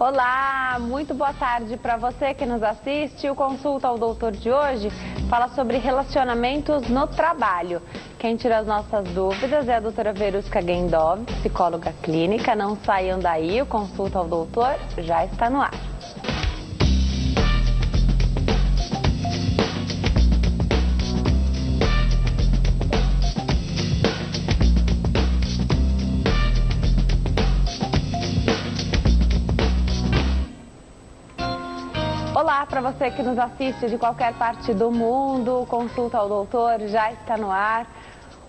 Olá, muito boa tarde para você que nos assiste. O Consulta ao Doutor de hoje fala sobre relacionamentos no trabalho. Quem tira as nossas dúvidas é a doutora Verusca Gendov, psicóloga clínica. Não saiam daí, o Consulta ao Doutor já está no ar. Olá para você que nos assiste de qualquer parte do mundo, o Consulta ao Doutor já está no ar.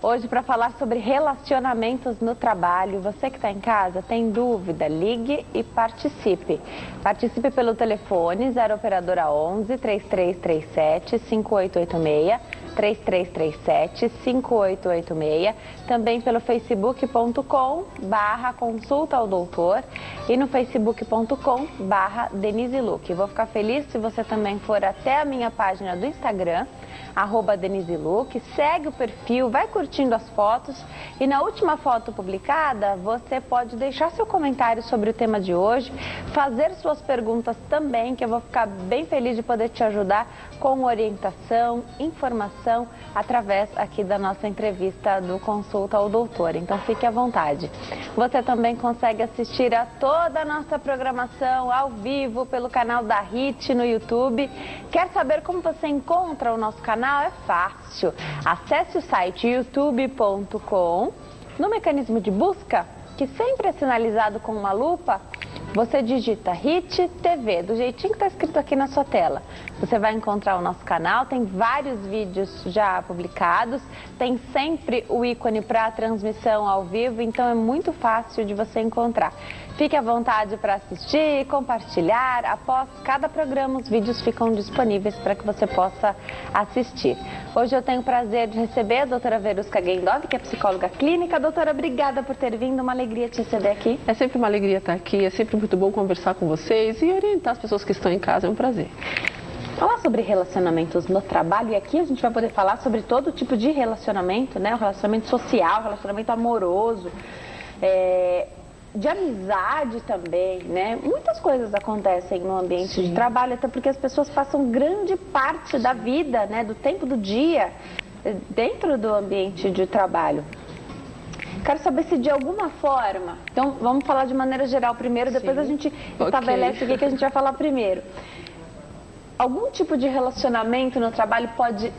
Hoje para falar sobre relacionamentos no trabalho. Você que está em casa, tem dúvida? Ligue e participe. Participe pelo telefone 0 operadora 11 3337 5886, 3337 5886, também pelo facebook.com/consulta ao doutor e no facebook.com/Denise Luque. Vou ficar feliz se você também for até a minha página do Instagram, @Denise Luque, segue o perfil, vai curtindo as fotos e na última foto publicada você pode deixar seu comentário sobre o tema de hoje, fazer suas perguntas também, que eu vou ficar bem feliz de poder te ajudar com orientação, informação através aqui da nossa entrevista do Consulta ao Doutor. Então fique à vontade. Você também consegue assistir a toda a nossa programação ao vivo pelo canal da HIT no YouTube. Quer saber como você encontra o nosso canal? É fácil. Acesse o site youtube.com. No mecanismo de busca, que sempre é sinalizado com uma lupa, você digita HIT TV, do jeitinho que está escrito aqui na sua tela. Você vai encontrar o nosso canal, tem vários vídeos já publicados, tem sempre o ícone para transmissão ao vivo, então é muito fácil de você encontrar. Fique à vontade para assistir, compartilhar. Após cada programa, os vídeos ficam disponíveis para que você possa assistir. Hoje eu tenho o prazer de receber a doutora Verusca Gendov, que é psicóloga clínica. Doutora, obrigada por ter vindo, uma alegria te receber aqui. É sempre uma alegria estar aqui, é sempre muito bom conversar com vocês e orientar as pessoas que estão em casa, é um prazer. Falar sobre relacionamentos no trabalho, e aqui a gente vai poder falar sobre todo tipo de relacionamento, né? O relacionamento social, o relacionamento amoroso, de amizade também, né? Muitas coisas acontecem no ambiente de trabalho, até porque as pessoas passam grande parte da vida, né, do tempo do dia, dentro do ambiente de trabalho. Quero saber se de alguma forma, então vamos falar de maneira geral primeiro, depois a gente estabelece o que a gente vai falar primeiro. Algum tipo de relacionamento no trabalho pode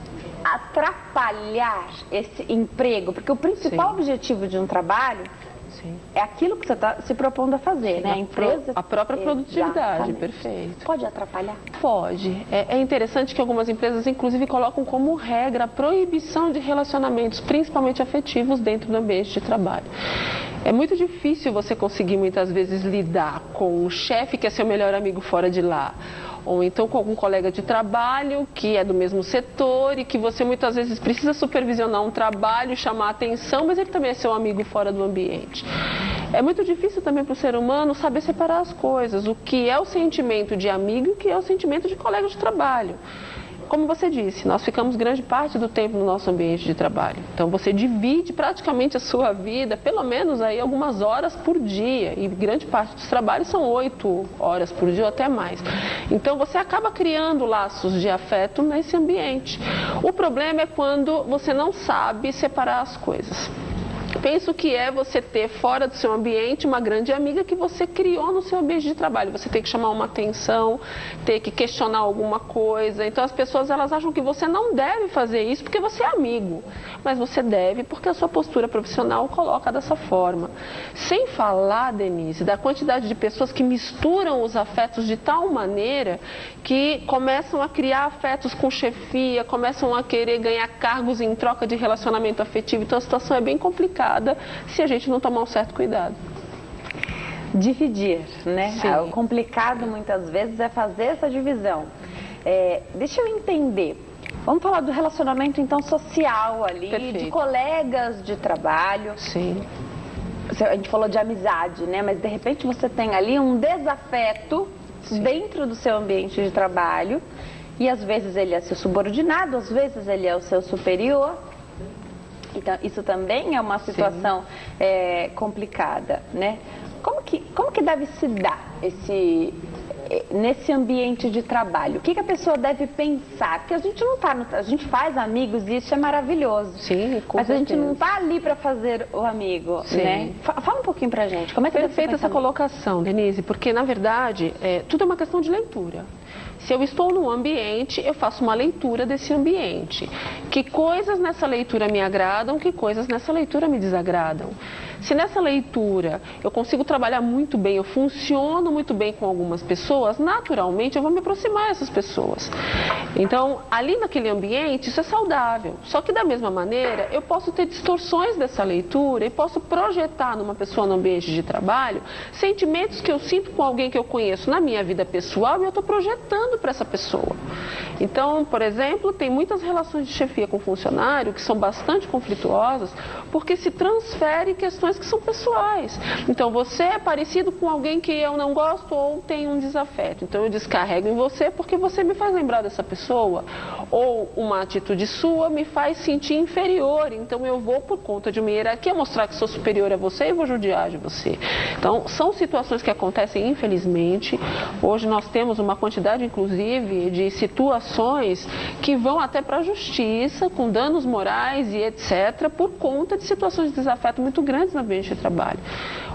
atrapalhar esse emprego? Porque o principal objetivo de um trabalho é aquilo que você está se propondo a fazer, né? A empresa... A própria produtividade, Exatamente. perfeito. Pode atrapalhar? Pode. É interessante que algumas empresas, inclusive, colocam como regra a proibição de relacionamentos, principalmente afetivos, dentro do ambiente de trabalho. É muito difícil você conseguir, muitas vezes, lidar com um chefe que é seu melhor amigo fora de lá, ou então com algum colega de trabalho que é do mesmo setor e que você muitas vezes precisa supervisionar um trabalho, chamar a atenção, mas ele também é seu amigo fora do ambiente. É muito difícil também para o ser humano saber separar as coisas, o que é o sentimento de amigo e o que é o sentimento de colega de trabalho. Como você disse, nós ficamos grande parte do tempo no nosso ambiente de trabalho. Então você divide praticamente a sua vida, pelo menos aí algumas horas por dia. E grande parte dos trabalhos são 8 horas por dia ou até mais. Então você acaba criando laços de afeto nesse ambiente. O problema é quando você não sabe separar as coisas. Penso que é você ter fora do seu ambiente uma grande amiga que você criou no seu ambiente de trabalho. Você tem que chamar uma atenção, ter que questionar alguma coisa. Então as pessoas elas acham que você não deve fazer isso porque você é amigo. Mas você deve porque a sua postura profissional coloca dessa forma. Sem falar, Denise, da quantidade de pessoas que misturam os afetos de tal maneira que começam a criar afetos com chefia, começam a querer ganhar cargos em troca de relacionamento afetivo. Então a situação é bem complicada se a gente não tomar um certo cuidado. Dividir, né? Sim. O complicado muitas vezes é fazer essa divisão. Deixa eu entender. Vamos falar do relacionamento então social ali, Perfeito. De colegas de trabalho. Sim. A gente falou de amizade, né? Mas de repente você tem ali um desafeto dentro do seu ambiente de trabalho e às vezes ele é seu subordinado, às vezes ele é o seu superior. Então, isso também é uma situação complicada, né? como que deve se dar nesse ambiente de trabalho? O que a pessoa deve pensar? Porque a gente não tá, a gente faz amigos e isso é maravilhoso. Sim, com mas certeza. A gente não tá ali para fazer o amigo, Sim. né? Fala um pouquinho pra gente. Como é que Perfeita essa colocação, Denise, porque na verdade tudo é uma questão de leitura. Se eu estou num ambiente, eu faço uma leitura desse ambiente. Que coisas nessa leitura me agradam, que coisas nessa leitura me desagradam. Se nessa leitura eu consigo trabalhar muito bem, eu funciono muito bem com algumas pessoas, naturalmente eu vou me aproximar dessas pessoas. Então, ali naquele ambiente, isso é saudável. Só que da mesma maneira, eu posso ter distorções dessa leitura e posso projetar numa pessoa no ambiente de trabalho sentimentos que eu sinto com alguém que eu conheço na minha vida pessoal e eu estou projetando para essa pessoa. Então, por exemplo, tem muitas relações de chefia com funcionário que são bastante conflituosas porque se transferem questões que são pessoais. Então, você é parecido com alguém que eu não gosto ou tem um desafeto. Então, eu descarrego em você porque você me faz lembrar dessa pessoa. Ou uma atitude sua me faz sentir inferior. Então, eu vou, por conta de uma hierarquia, mostrar que sou superior a você e vou judiar de você. Então, são situações que acontecem, infelizmente. Hoje nós temos uma quantidade, inclusive, de situações que vão até para a justiça, com danos morais e etc., por conta de situações de desafeto muito grandes no ambiente de trabalho.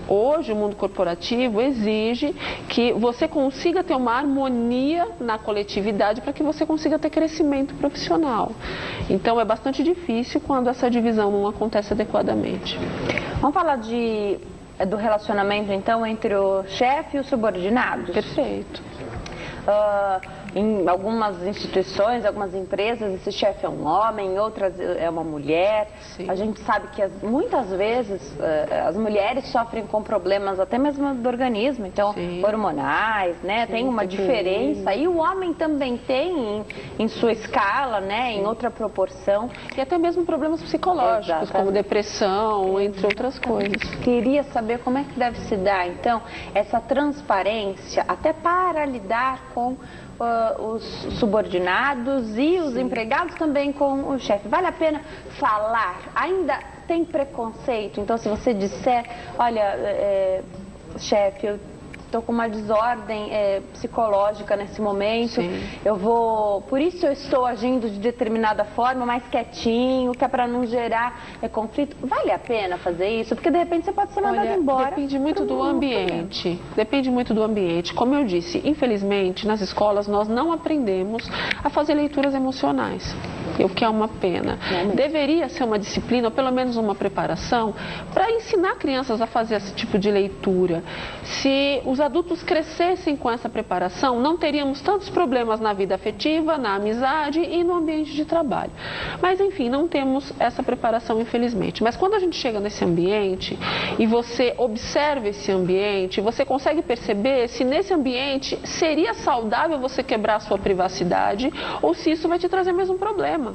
Hoje, o mundo corporativo exige que você consiga ter uma harmonia na coletividade para que você consiga ter crescimento profissional. Então, é bastante difícil quando essa divisão não acontece adequadamente. Vamos falar do relacionamento, então, entre o chefe e os subordinados? Perfeito. Em algumas instituições, algumas empresas, esse chefe é um homem, em outras é uma mulher. Sim. A gente sabe que muitas vezes as mulheres sofrem com problemas até mesmo do organismo, então Sim. hormonais, né? Sim, tem uma diferença. E o homem também tem em sua escala, né? Sim. Em outra proporção. E até mesmo problemas psicológicos, exatamente, como depressão, entre outras coisas. Queria saber como é que deve se dar, então, essa transparência, até para lidar com os subordinados e os empregados também com o chefe. Vale a pena falar? Ainda tem preconceito? Então, se você disser, olha, chefe, eu estou com uma desordem psicológica nesse momento, sim, por isso eu estou agindo de determinada forma, mais quietinho, que é para não gerar conflito. Vale a pena fazer isso? Porque de repente você pode ser mandado embora. Depende muito do ambiente. Depende muito do ambiente. Como eu disse, infelizmente, nas escolas nós não aprendemos a fazer leituras emocionais. O que é uma pena. Deveria ser uma disciplina, ou pelo menos uma preparação, para ensinar crianças a fazer esse tipo de leitura. Se os adultos crescessem com essa preparação, não teríamos tantos problemas na vida afetiva, na amizade e no ambiente de trabalho. Mas, enfim, não temos essa preparação, infelizmente. Mas quando a gente chega nesse ambiente e você observa esse ambiente, você consegue perceber se nesse ambiente seria saudável você quebrar a sua privacidade ou se isso vai te trazer mesmo problema.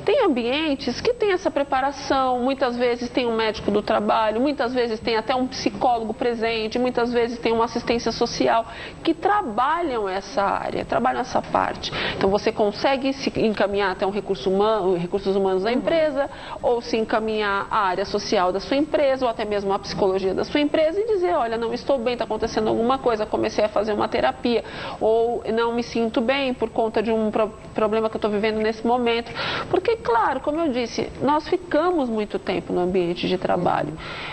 Tem ambientes que tem essa preparação, muitas vezes tem um médico do trabalho, muitas vezes tem até um psicólogo presente, muitas vezes tem uma assistência social que trabalham essa área, trabalham essa parte. Então você consegue se encaminhar até um recursos humanos da empresa, ou se encaminhar à área social da sua empresa, ou até mesmo à psicologia da sua empresa e dizer, olha, não estou bem, está acontecendo alguma coisa, comecei a fazer uma terapia, ou não me sinto bem por conta de um problema que eu estou vivendo nesse momento. Porque, claro, como eu disse, nós ficamos muito tempo no ambiente de trabalho,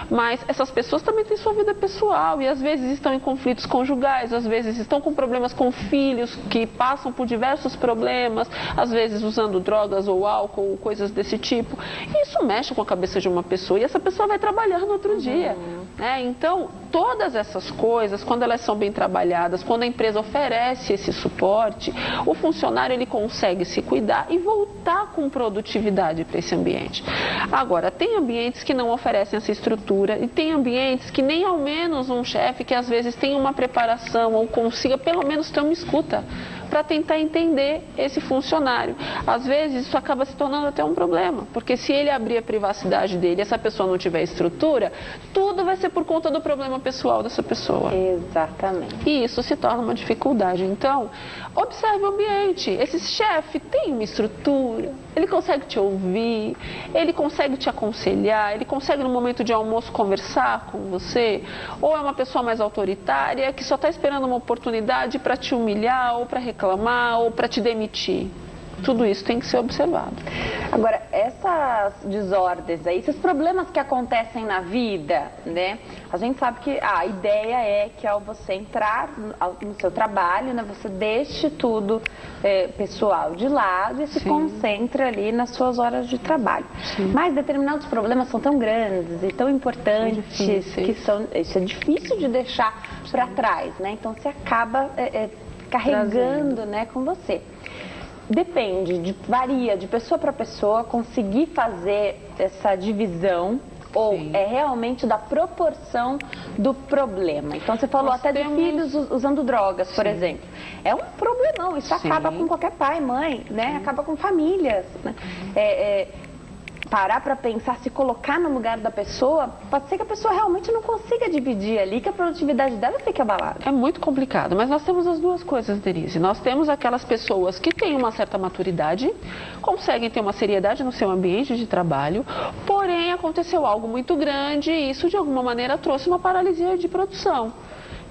mas essas pessoas também têm sua vida pessoal e às vezes estão em conflitos conjugais, às vezes estão com problemas com filhos que passam por diversos problemas, às vezes usando drogas ou álcool, coisas desse tipo. E isso mexe com a cabeça de uma pessoa e essa pessoa vai trabalhar no outro dia. Né? Então, todas essas coisas, quando elas são bem trabalhadas, quando a empresa oferece esse suporte, o funcionário ele consegue se cuidar e voltar com produtividade para esse ambiente. Agora, tem ambientes que não oferecem essa estrutura e tem ambientes que nem ao menos um chefe que às vezes tem uma preparação ou consiga pelo menos ter uma escuta para tentar entender esse funcionário. Às vezes isso acaba se tornando até um problema, porque se ele abrir a privacidade dele e essa pessoa não tiver estrutura, tudo vai ser por conta do problema pessoal dessa pessoa. Exatamente. E isso se torna uma dificuldade. Então, observe o ambiente. Esse chefe tem uma estrutura, ele consegue te ouvir, ele consegue te aconselhar, ele consegue no momento de almoço conversar com você, ou é uma pessoa mais autoritária que só está esperando uma oportunidade para te humilhar, ou para reclamar, ou para te demitir. Tudo isso tem que ser observado. Agora, essas desordens aí, esses problemas que acontecem na vida, né? A gente sabe que a ideia é que ao você entrar no seu trabalho, né, você deixe tudo pessoal de lado e se concentre ali nas suas horas de trabalho. Sim. Mas determinados problemas são tão grandes e tão importantes que isso é difícil de deixar para trás, né? Então você acaba carregando, né, com você. Depende, varia de pessoa para pessoa conseguir fazer essa divisão ou é realmente da proporção do problema. Então você falou até de filhos usando drogas, por exemplo. É um problemão, isso acaba com qualquer pai, mãe, né? Acaba com famílias, né? Parar para pensar, se colocar no lugar da pessoa, pode ser que a pessoa realmente não consiga dividir ali, que a produtividade dela fique abalada. É muito complicado, mas nós temos as duas coisas, Denise. Nós temos aquelas pessoas que têm uma certa maturidade, conseguem ter uma seriedade no seu ambiente de trabalho, porém aconteceu algo muito grande e isso de alguma maneira trouxe uma paralisia de produção.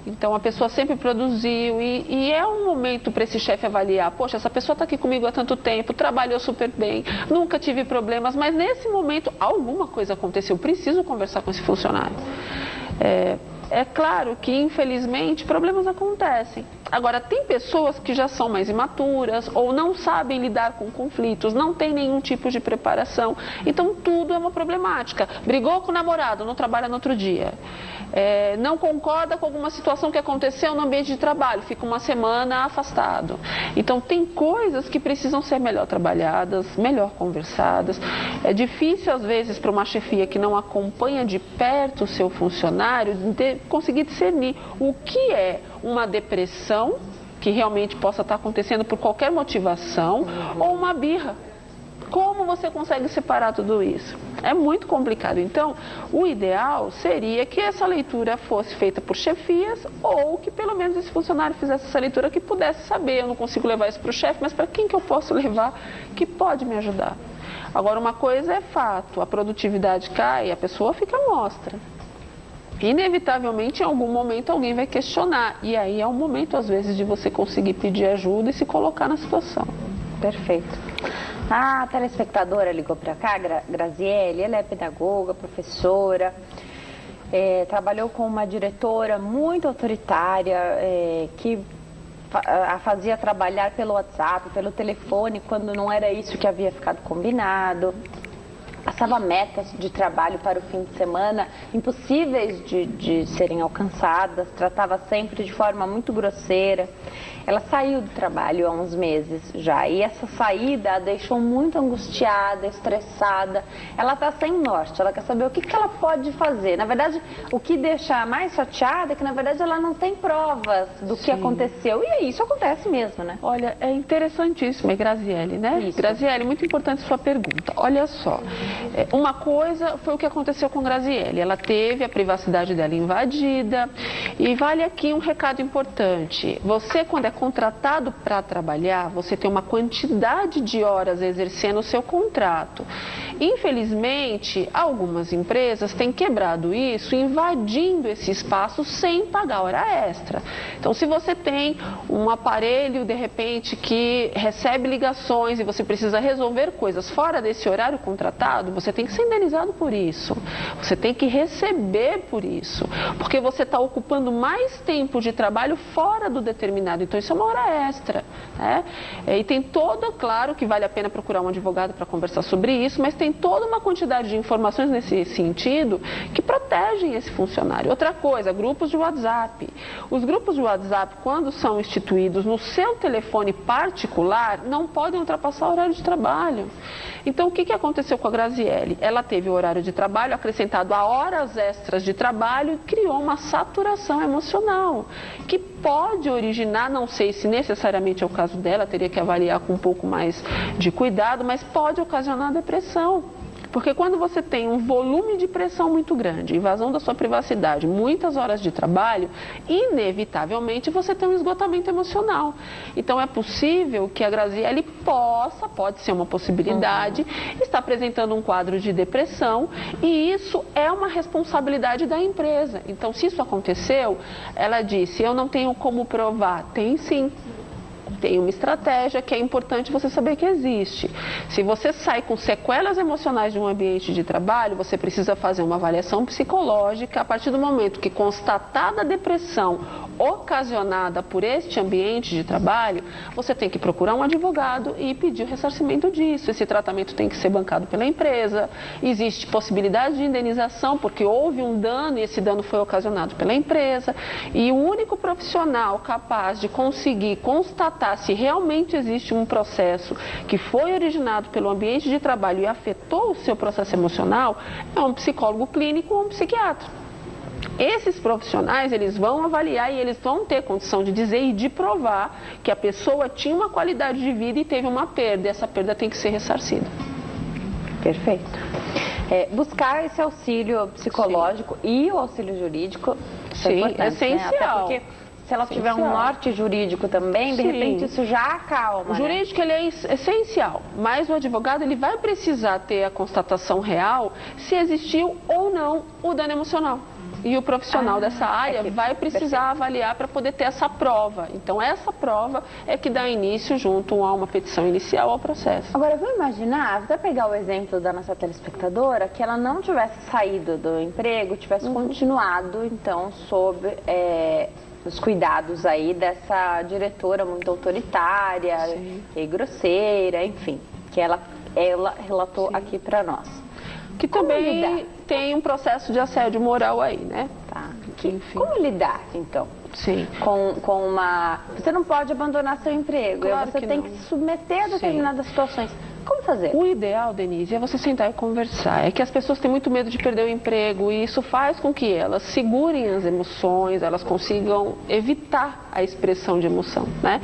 Então a pessoa sempre produziu e é um momento para esse chefe avaliar, poxa, essa pessoa está aqui comigo há tanto tempo, trabalhou super bem, nunca tive problemas, mas nesse momento alguma coisa aconteceu, preciso conversar com esse funcionário. É claro que, infelizmente, problemas acontecem. Agora, tem pessoas que já são mais imaturas ou não sabem lidar com conflitos, não tem nenhum tipo de preparação. Então, tudo é uma problemática. Brigou com o namorado, não trabalha no outro dia. Não concorda com alguma situação que aconteceu no ambiente de trabalho, fica uma semana afastado. Então, tem coisas que precisam ser melhor trabalhadas, melhor conversadas. É difícil, às vezes, para uma chefia que não acompanha de perto o seu funcionário, conseguir discernir o que é uma depressão, que realmente possa estar acontecendo por qualquer motivação, ou uma birra. Como você consegue separar tudo isso? É muito complicado. Então, o ideal seria que essa leitura fosse feita por chefias ou que pelo menos esse funcionário fizesse essa leitura que pudesse saber, eu não consigo levar isso para o chefe, mas para quem que eu posso levar que pode me ajudar? Agora, uma coisa é fato, a produtividade cai, a pessoa fica à mostra. Inevitavelmente, em algum momento, alguém vai questionar. E aí é um momento, às vezes, de você conseguir pedir ajuda e se colocar na situação. Perfeito. A telespectadora ligou para cá, Graziele, ela é pedagoga, professora, trabalhou com uma diretora muito autoritária, que a fazia trabalhar pelo WhatsApp, pelo telefone, quando não era isso que havia ficado combinado. Passava metas de trabalho para o fim de semana impossíveis de serem alcançadas, tratava sempre de forma muito grosseira. Ela saiu do trabalho há uns meses já e essa saída a deixou muito angustiada, estressada. Ela está sem norte, ela quer saber o que ela pode fazer. Na verdade, o que deixa mais chateada é que, na verdade, ela não tem provas do que aconteceu. E aí, isso acontece mesmo, né? Olha, é interessantíssimo, Graziele, né? Isso. Graziele, muito importante sua pergunta. Olha só, uma coisa foi o que aconteceu com Graziele. Ela teve a privacidade dela invadida e vale aqui um recado importante. Você, quando é contratado para trabalhar, você tem uma quantidade de horas exercendo o seu contrato. Infelizmente, algumas empresas têm quebrado isso, invadindo esse espaço sem pagar hora extra. Então, se você tem um aparelho, de repente, que recebe ligações e você precisa resolver coisas fora desse horário contratado, você tem que ser indenizado por isso. Você tem que receber por isso, porque você está ocupando mais tempo de trabalho fora do determinado. Então, isso é uma hora extra, né? E tem toda, claro que vale a pena procurar um advogado para conversar sobre isso, mas tem toda uma quantidade de informações nesse sentido que protegem esse funcionário. Outra coisa, grupos de WhatsApp. Os grupos de WhatsApp, quando são instituídos no seu telefone particular, não podem ultrapassar o horário de trabalho. Então, o que aconteceu com a Graziele? Graziele, ela teve o horário de trabalho acrescentado a horas extras de trabalho e criou uma saturação emocional, que pode originar, não sei se necessariamente é o caso dela, teria que avaliar com um pouco mais de cuidado, mas pode ocasionar depressão. Porque quando você tem um volume de pressão muito grande, invasão da sua privacidade, muitas horas de trabalho, inevitavelmente você tem um esgotamento emocional. Então é possível que a Graziele pode ser uma possibilidade, está apresentando um quadro de depressão e isso é uma responsabilidade da empresa. Então se isso aconteceu, ela disse, eu não tenho como provar. Tem sim. Tem uma estratégia que é importante você saber que existe. Se você sai com sequelas emocionais de um ambiente de trabalho, você precisa fazer uma avaliação psicológica. A partir do momento que constatada a depressão ocasionada por este ambiente de trabalho, você tem que procurar um advogado e pedir o ressarcimento disso. Esse tratamento tem que ser bancado pela empresa. Existe possibilidade de indenização porque houve um dano e esse dano foi ocasionado pela empresa. E o único profissional capaz de conseguir constatar se realmente existe um processo que foi originado pelo ambiente de trabalho e afetou o seu processo emocional é um psicólogo clínico ou um psiquiatra. Esses profissionais, eles vão avaliar e eles vão ter condição de dizer e de provar que a pessoa tinha uma qualidade de vida e teve uma perda, e essa perda tem que ser ressarcida. Perfeito. Buscar esse auxílio psicológico e o auxílio jurídico é essencial. Né? Até porque se ela tiver um norte jurídico também, de repente isso já acalma. O jurídico ele é essencial, mas o advogado ele vai precisar ter a constatação real se existiu ou não o dano emocional. E o profissional dessa área vai precisar avaliar para poder ter essa prova. Então, essa prova é que dá início junto a uma petição inicial ao processo. Agora, vamos imaginar, vou pegar o exemplo da nossa telespectadora, que ela não tivesse saído do emprego, tivesse continuado, então, sob os cuidados aí dessa diretora muito autoritária e grosseira, enfim, que ela relatou aqui para nós. Que também tem um processo de assédio moral aí, né? Tá. Como lidar, então? Sim. Com uma... Você não pode abandonar seu emprego, Claro você tem que se submeter a determinadas situações. Como fazer? O ideal, Denise, é você sentar e conversar. É que as pessoas têm muito medo de perder o emprego e isso faz com que elas segurem as emoções, elas consigam evitar a expressão de emoção, né?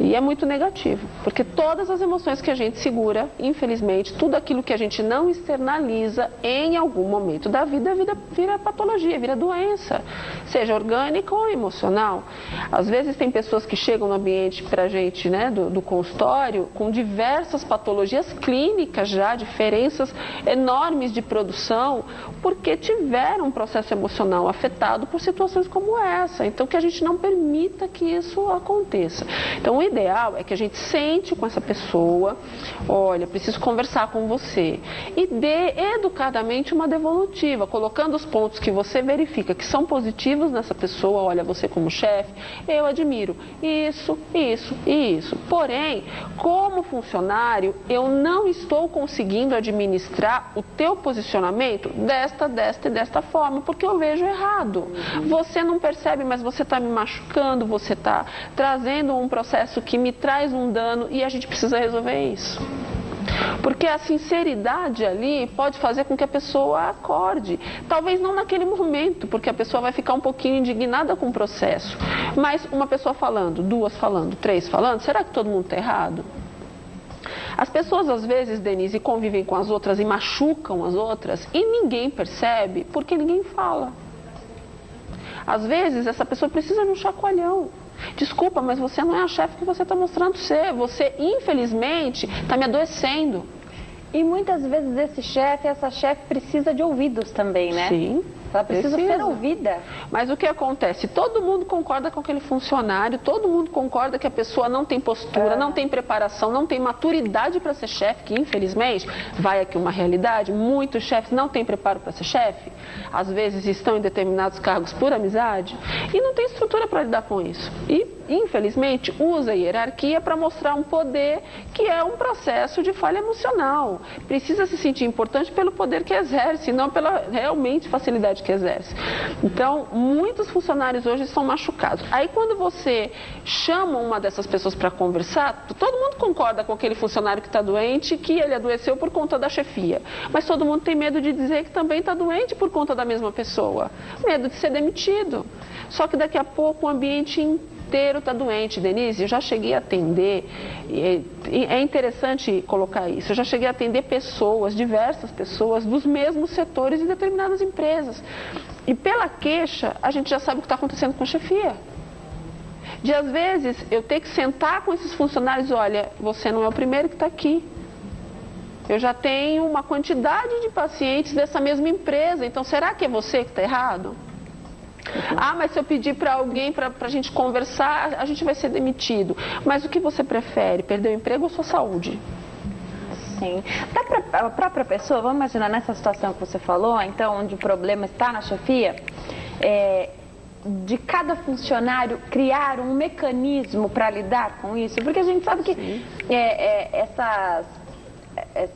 E é muito negativo, porque todas as emoções que a gente segura, infelizmente, tudo aquilo que a gente não externaliza, em algum momento da vida vira patologia, vira doença, seja orgânica ou emocional. Às vezes tem pessoas que chegam no ambiente pra gente, né, do consultório, com diversas patologias clínicas já, diferenças enormes de produção, porque tiveram um processo emocional afetado por situações como essa. Então, que a gente não permita que isso aconteça. Então, o ideal é que a gente sente com essa pessoa, olha, preciso conversar com você, e dê educadamente uma devolutiva, colocando os pontos que você verifica que são positivos nessa pessoa. Olha, você como chefe, eu admiro isso, isso e isso. Porém, como funcionário, eu não estou conseguindo administrar o teu posicionamento desta e desta forma, porque eu vejo errado. Você não percebe, mas você está me machucando, você está trazendo um processo que me traz um dano e a gente precisa resolver isso. Porque a sinceridade ali pode fazer com que a pessoa acorde. Talvez não naquele momento, porque a pessoa vai ficar um pouquinho indignada com o processo. Mas uma pessoa falando, duas falando, três falando, será que todo mundo está errado? As pessoas às vezes, Denise, convivem com as outras e machucam as outras e ninguém percebe porque ninguém fala. Às vezes essa pessoa precisa de um chacoalhão. Desculpa, mas você não é a chefe que você está mostrando ser. Você, infelizmente, está me adoecendo. E muitas vezes essa chefe precisa de ouvidos também, né? Sim. Ela precisa ser ouvida. Mas o que acontece? Todo mundo concorda com aquele funcionário, todo mundo concorda que a pessoa não tem postura, não tem preparação, não tem maturidade para ser chefe, que infelizmente, vai aqui uma realidade, muitos chefes não têm preparo para ser chefe, às vezes estão em determinados cargos por amizade e não tem estrutura para lidar com isso. E infelizmente, usa a hierarquia para mostrar um poder que é um processo de falha emocional. Precisa se sentir importante pelo poder que exerce, não pela realmente facilidade que exerce. Então, muitos funcionários hoje são machucados. Aí, quando você chama uma dessas pessoas para conversar, todo mundo concorda com aquele funcionário que está doente, que ele adoeceu por conta da chefia. Mas todo mundo tem medo de dizer que também está doente por conta da mesma pessoa. Medo de ser demitido. Só que daqui a pouco o ambiente inteiro está doente. Denise, eu já cheguei a atender, é interessante colocar isso, eu já cheguei a atender pessoas, diversas pessoas, dos mesmos setores em determinadas empresas. E pela queixa, a gente já sabe o que está acontecendo com a chefia. De, às vezes, eu ter que sentar com esses funcionários, olha, você não é o primeiro que está aqui. Eu já tenho uma quantidade de pacientes dessa mesma empresa, então será que é você que está errado? Ah, mas se eu pedir para alguém para a gente conversar, a gente vai ser demitido. Mas o que você prefere, perder o emprego ou sua saúde? Sim. Dá para a própria pessoa, vamos imaginar nessa situação que você falou, então, onde o problema está na chefia, de cada funcionário criar um mecanismo para lidar com isso? Porque a gente sabe que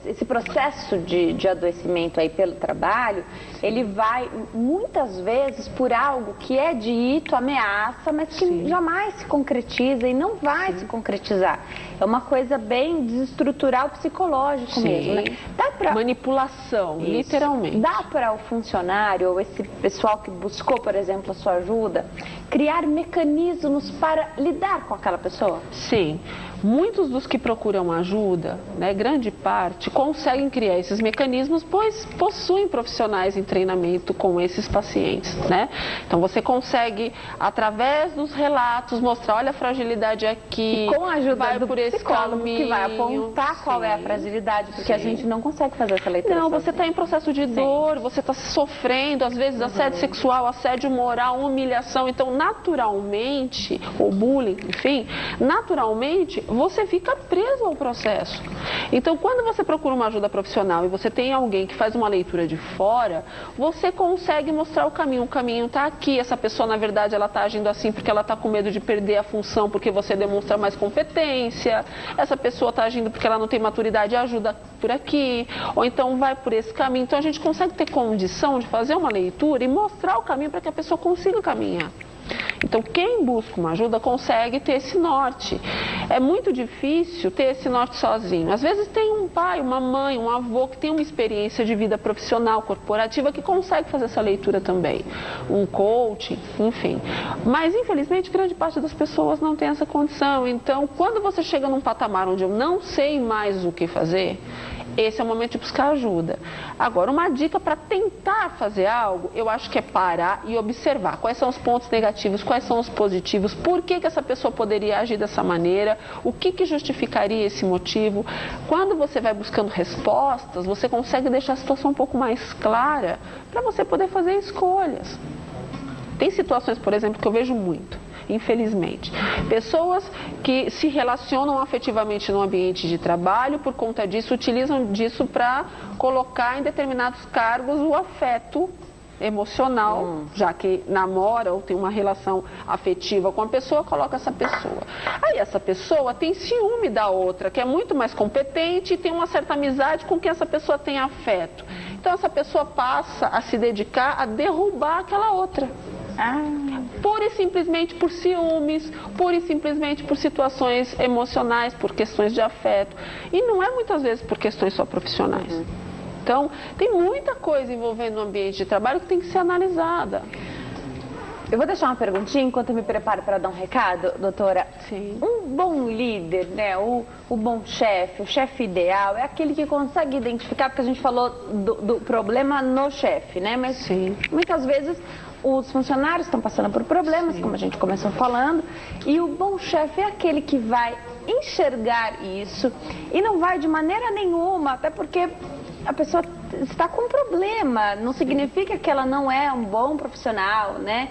esse processo de adoecimento aí pelo trabalho, ele vai muitas vezes por algo que é dito, ameaça, mas que jamais se concretiza e não vai se concretizar. É uma coisa bem desestrutural psicológico mesmo, né? Manipulação, literalmente. Dá para o funcionário ou esse pessoal que buscou, por exemplo, a sua ajuda, criar mecanismos para lidar com aquela pessoa? Sim. Muitos dos que procuram ajuda, né, grande parte, conseguem criar esses mecanismos, pois possuem profissionais em treinamento com esses pacientes, né? Então você consegue, através dos relatos, mostrar, olha a fragilidade aqui, e com a ajuda vai do por esse psicólogo caminho, que vai apontar qual é a fragilidade, porque a gente não consegue fazer essa leitura. Não, você está em processo de dor, você está sofrendo, às vezes assédio sexual, assédio moral, humilhação, então naturalmente, ou bullying, enfim, naturalmente você fica preso ao processo. Então, quando você procura uma ajuda profissional e você tem alguém que faz uma leitura de fora, você consegue mostrar o caminho está aqui, essa pessoa na verdade ela está agindo assim porque ela está com medo de perder a função porque você demonstra mais competência, essa pessoa está agindo porque ela não tem maturidade, ajuda por aqui, ou então vai por esse caminho. Então a gente consegue ter condição de fazer uma leitura e mostrar o caminho para que a pessoa consiga caminhar. Então, quem busca uma ajuda consegue ter esse norte. É muito difícil ter esse norte sozinho. Às vezes tem um pai, uma mãe, um avô que tem uma experiência de vida profissional, corporativa, que consegue fazer essa leitura também. Um coach, enfim. Mas, infelizmente, grande parte das pessoas não tem essa condição. Então, quando você chega num patamar onde eu não sei mais o que fazer, esse é o momento de buscar ajuda. Agora, uma dica para tentar fazer algo, eu acho que é parar e observar quais são os pontos negativos, quais são os positivos, por que essa pessoa poderia agir dessa maneira, o que justificaria esse motivo. Quando você vai buscando respostas, você consegue deixar a situação um pouco mais clara para você poder fazer escolhas. Tem situações, por exemplo, que eu vejo muito, infelizmente. Pessoas que se relacionam afetivamente no ambiente de trabalho, por conta disso, utilizam disso para colocar em determinados cargos o afeto emocional, já que namora ou tem uma relação afetiva com a pessoa, coloca essa pessoa. Aí essa pessoa tem ciúme da outra, que é muito mais competente e tem uma certa amizade com quem essa pessoa tem afeto. Então essa pessoa passa a se dedicar a derrubar aquela outra. Pura e simplesmente por ciúmes, pura e simplesmente por situações emocionais, por questões de afeto. E não é muitas vezes por questões só profissionais. Então, tem muita coisa envolvendo o ambiente de trabalho que tem que ser analisada. Eu vou deixar uma perguntinha enquanto eu me preparo para dar um recado, doutora. Sim. Um bom líder, né? O bom chefe, o chefe ideal, é aquele que consegue identificar, porque a gente falou do problema no chefe, né? Mas muitas vezes os funcionários estão passando por problemas, como a gente começou falando, e o bom chefe é aquele que vai enxergar isso e não vai de maneira nenhuma, até porque a pessoa está com um problema, não significa que ela não é um bom profissional, né?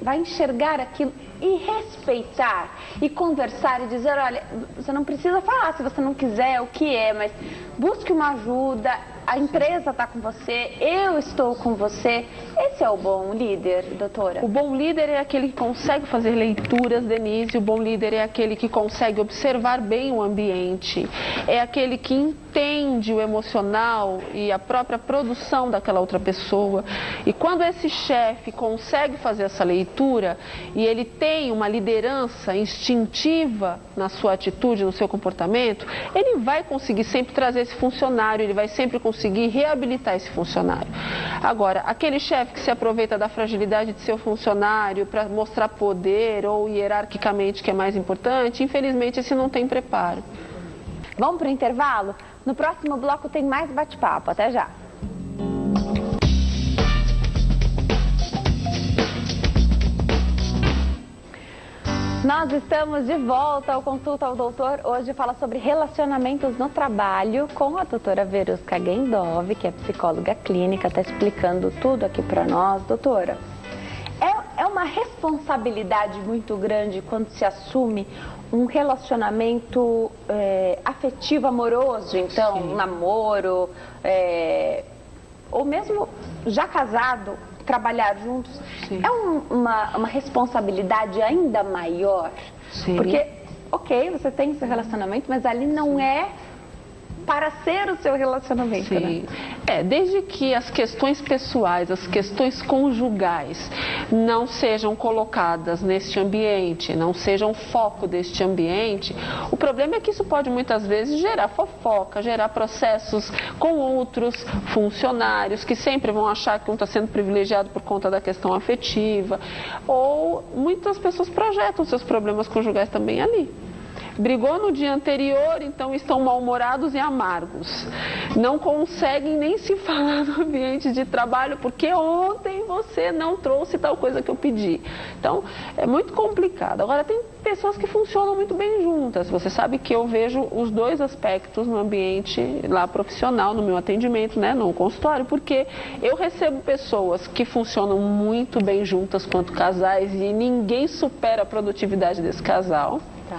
Vai enxergar aquilo e respeitar e conversar e dizer, olha, você não precisa falar se você não quiser o que é, mas busque uma ajuda, a empresa está com você, eu estou com você. Esse Esse é o bom líder, doutora? O bom líder é aquele que consegue fazer leituras, Denise. O bom líder é aquele que consegue observar bem o ambiente. É aquele que entende o emocional e a própria produção daquela outra pessoa. E quando esse chefe consegue fazer essa leitura e ele tem uma liderança instintiva na sua atitude, no seu comportamento, ele vai conseguir sempre trazer esse funcionário, ele vai sempre conseguir reabilitar esse funcionário. Agora, aquele chefe que se aproveita da fragilidade de seu funcionário para mostrar poder ou hierarquicamente que é mais importante, infelizmente esse não tem preparo. Vamos para o intervalo? No próximo bloco tem mais bate-papo. Até já! Nós estamos de volta ao Consulta ao Doutor. Hoje fala sobre relacionamentos no trabalho com a doutora Verusca Gendov, que é psicóloga clínica, está explicando tudo aqui para nós. Doutora, é uma responsabilidade muito grande quando se assume um relacionamento afetivo, amoroso, então, um namoro, ou mesmo já casado, trabalhar juntos. Sim. É uma responsabilidade ainda maior? Sim. Porque, ok, você tem seu relacionamento, mas ali não é para ser o seu relacionamento, sim, né? Desde que as questões pessoais, as questões conjugais não sejam colocadas neste ambiente, não sejam foco deste ambiente, o problema é que isso pode muitas vezes gerar fofoca, gerar processos com outros funcionários que sempre vão achar que um está sendo privilegiado por conta da questão afetiva, ou muitas pessoas projetam seus problemas conjugais também ali. Brigou no dia anterior, então estão mal-humorados e amargos. Não conseguem nem se falar no ambiente de trabalho, porque ontem você não trouxe tal coisa que eu pedi. Então, é muito complicado. Agora, tem pessoas que funcionam muito bem juntas. Você sabe que eu vejo os dois aspectos no ambiente lá profissional, no meu atendimento, né, no consultório, porque eu recebo pessoas que funcionam muito bem juntas quanto casais e ninguém supera a produtividade desse casal. Tá.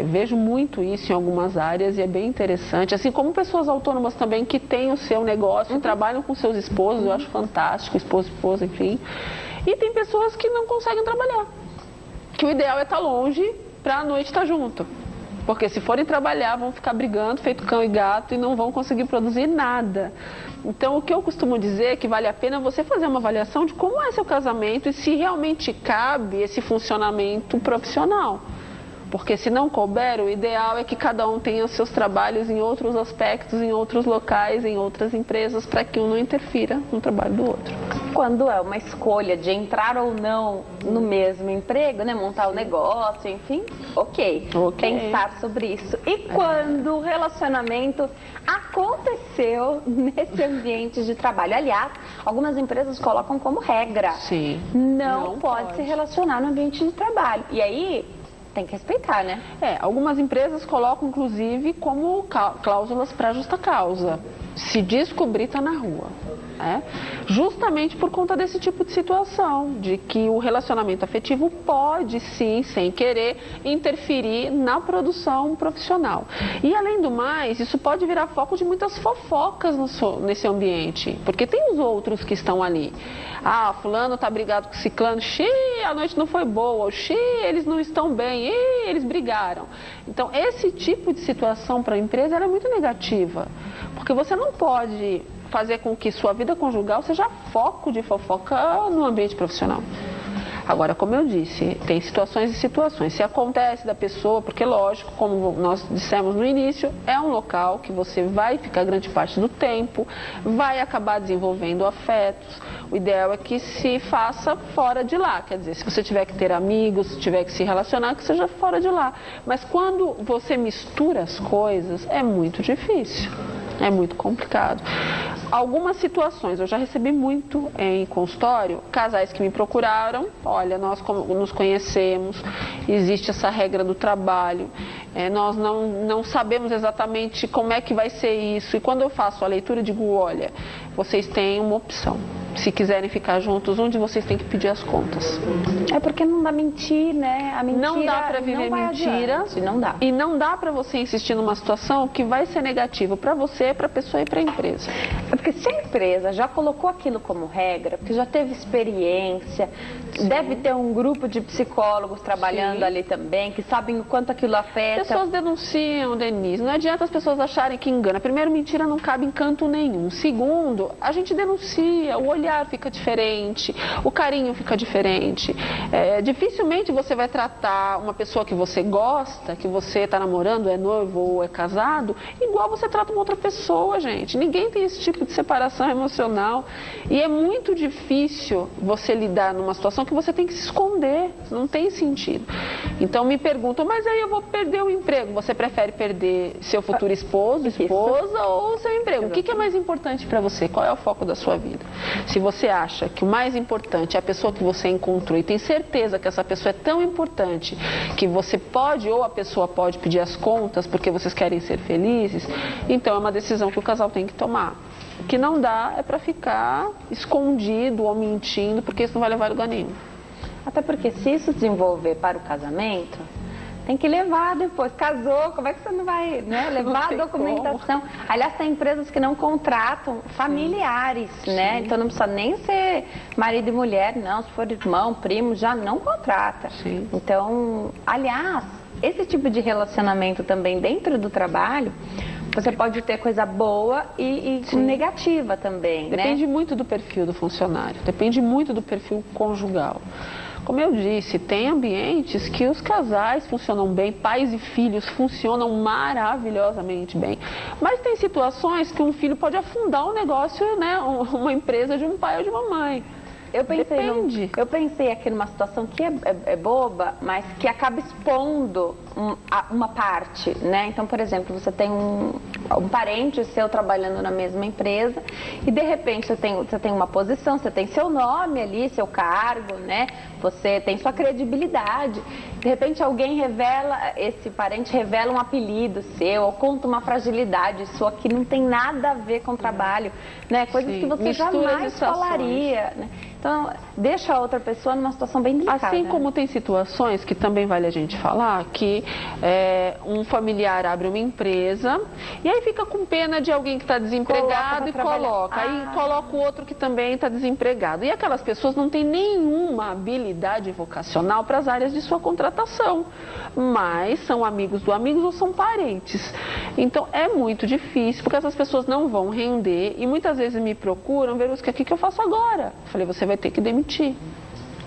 Vejo muito isso em algumas áreas e é bem interessante, assim como pessoas autônomas também que têm o seu negócio, trabalham com seus esposos, eu acho fantástico, esposa, enfim. E tem pessoas que não conseguem trabalhar, que o ideal é estar longe para a noite estar junto, porque se forem trabalhar vão ficar brigando, feito cão e gato, e não vão conseguir produzir nada. Então, o que eu costumo dizer é que vale a pena você fazer uma avaliação de como é seu casamento e se realmente cabe esse funcionamento profissional. Porque se não couber, o ideal é que cada um tenha os seus trabalhos em outros aspectos, em outros locais, em outras empresas, para que um não interfira no trabalho do outro. Quando é uma escolha de entrar ou não no mesmo emprego, né, montar o negócio, enfim, ok. Pensar sobre isso. E quando o relacionamento aconteceu nesse ambiente de trabalho? Aliás, algumas empresas colocam como regra. Sim. Não pode se relacionar no ambiente de trabalho. E aí tem que respeitar, né? Algumas empresas colocam, inclusive, como cláusulas para justa causa. Se descobrir, está na rua. Justamente por conta desse tipo de situação, de que o relacionamento afetivo pode, sim, sem querer, interferir na produção profissional. E, além do mais, isso pode virar foco de muitas fofocas nesse ambiente, porque tem os outros que estão ali. Ah, fulano está brigado com ciclano, a noite não foi boa, eles não estão bem, eles brigaram. Então, esse tipo de situação para a empresa era muito negativa, porque você não pode fazer com que sua vida conjugal seja foco de fofoca no ambiente profissional. Agora, como eu disse, tem situações e situações. Se acontece da pessoa, porque lógico, como nós dissemos no início, é um local que você vai ficar grande parte do tempo, vai acabar desenvolvendo afetos. O ideal é que se faça fora de lá. Quer dizer, se você tiver que ter amigos, se tiver que se relacionar, que seja fora de lá. Mas quando você mistura as coisas, é muito difícil. É muito complicado. Algumas situações, eu já recebi muito em consultório, casais que me procuraram, olha, nós nos conhecemos, existe essa regra do trabalho, nós não sabemos exatamente como é que vai ser isso. E quando eu faço a leitura, eu digo, olha, vocês têm uma opção. se quiserem ficar juntos, um de vocês tem que pedir as contas. É porque não dá mentir, né? A mentira não dá para viver mentira adiante, não dá. E não dá para você insistir numa situação que vai ser negativa para você, para a pessoa e para a empresa. É porque se a empresa já colocou aquilo como regra, porque já teve experiência, sim, deve ter um grupo de psicólogos trabalhando, sim, ali também, que sabem o quanto aquilo afeta. As pessoas denunciam, Denise, não adianta as pessoas acharem que engana. Primeiro, mentira não cabe em canto nenhum. Segundo, a gente denuncia, o olhar fica diferente, o carinho fica diferente. Dificilmente você vai tratar uma pessoa que você gosta, que você está namorando, é noivo ou é casado, igual você trata uma outra pessoa, gente. Ninguém tem esse tipo de separação emocional. E é muito difícil você lidar numa situação que você tem que se esconder. Não tem sentido. Então me perguntam, mas aí eu vou perder o emprego. Você prefere perder seu futuro esposo, esposa ou seu emprego? O que é mais importante para você? Qual é o foco da sua vida? Se você acha que o mais importante é a pessoa que você encontrou e tem certeza que essa pessoa é tão importante que você pode ou a pessoa pode pedir as contas porque vocês querem ser felizes, então é uma decisão que o casal tem que tomar. O que não dá é para ficar escondido ou mentindo, porque isso não vai levar a lugar nenhum. Até porque se isso desenvolver para o casamento, tem que levar depois. Casou, como é que você não vai, né, levar a documentação? Como. Aliás, tem empresas que não contratam familiares, sim, né? Então não precisa nem ser marido e mulher, não. Se for irmão, primo, já não contrata. Sim. Então, aliás, esse tipo de relacionamento também dentro do trabalho, você pode ter coisa boa e negativa também, depende, né? muito do perfil do funcionário, depende muito do perfil conjugal. Como eu disse, tem ambientes que os casais funcionam bem, pais e filhos funcionam maravilhosamente bem. Mas tem situações que um filho pode afundar um negócio, né, uma empresa de um pai ou de uma mãe. Eu pensei aqui numa situação que é boba, mas que acaba expondo uma parte, né? Então, por exemplo, você tem um parente seu trabalhando na mesma empresa e de repente você tem uma posição, você tem seu nome ali, seu cargo, né? Você tem sua credibilidade. De repente alguém esse parente revela um apelido seu ou conta uma fragilidade. Isso aqui não tem nada a ver com trabalho, né? Coisas, sim, que você jamais falaria, né? Então, deixa a outra pessoa numa situação bem delicada. Assim como tem situações que também vale a gente falar, que um familiar abre uma empresa e aí fica com pena de alguém que está desempregado e coloca. Aí coloca o outro que também está desempregado. E aquelas pessoas não têm nenhuma habilidade vocacional para as áreas de sua contratação, mas são amigos do amigo ou são parentes. Então, é muito difícil, porque essas pessoas não vão render e muitas vezes me procuram, ver o que eu faço agora. Eu falei, você vai ter que demitir.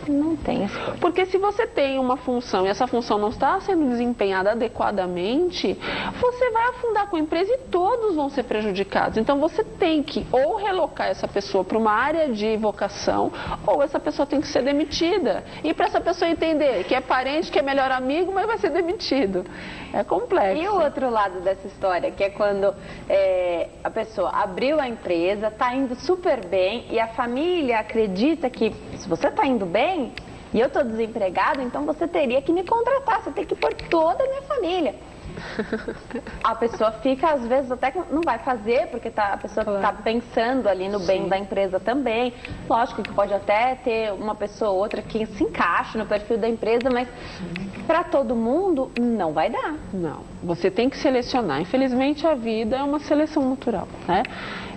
Não tem. Porque se você tem uma função e essa função não está sendo desempenhada adequadamente, você vai afundar com a empresa e todos vão ser prejudicados. Então você tem que ou relocar essa pessoa para uma área de vocação, ou essa pessoa tem que ser demitida. E para essa pessoa entender que é parente, que é melhor amigo, mas vai ser demitido. É complexo. E o outro lado dessa história, que é quando a pessoa abriu a empresa, está indo super bem e a família acredita que se você está indo bem, e eu estou desempregado, então você teria que me contratar, você tem que pôr toda a minha família. A pessoa fica, às vezes, até que não vai fazer, porque a pessoa está pensando ali no bem, sim, da empresa também. Lógico que pode até ter uma pessoa ou outra que se encaixe no perfil da empresa, mas para todo mundo não vai dar. Não, você tem que selecionar. Infelizmente, a vida é uma seleção natural, né?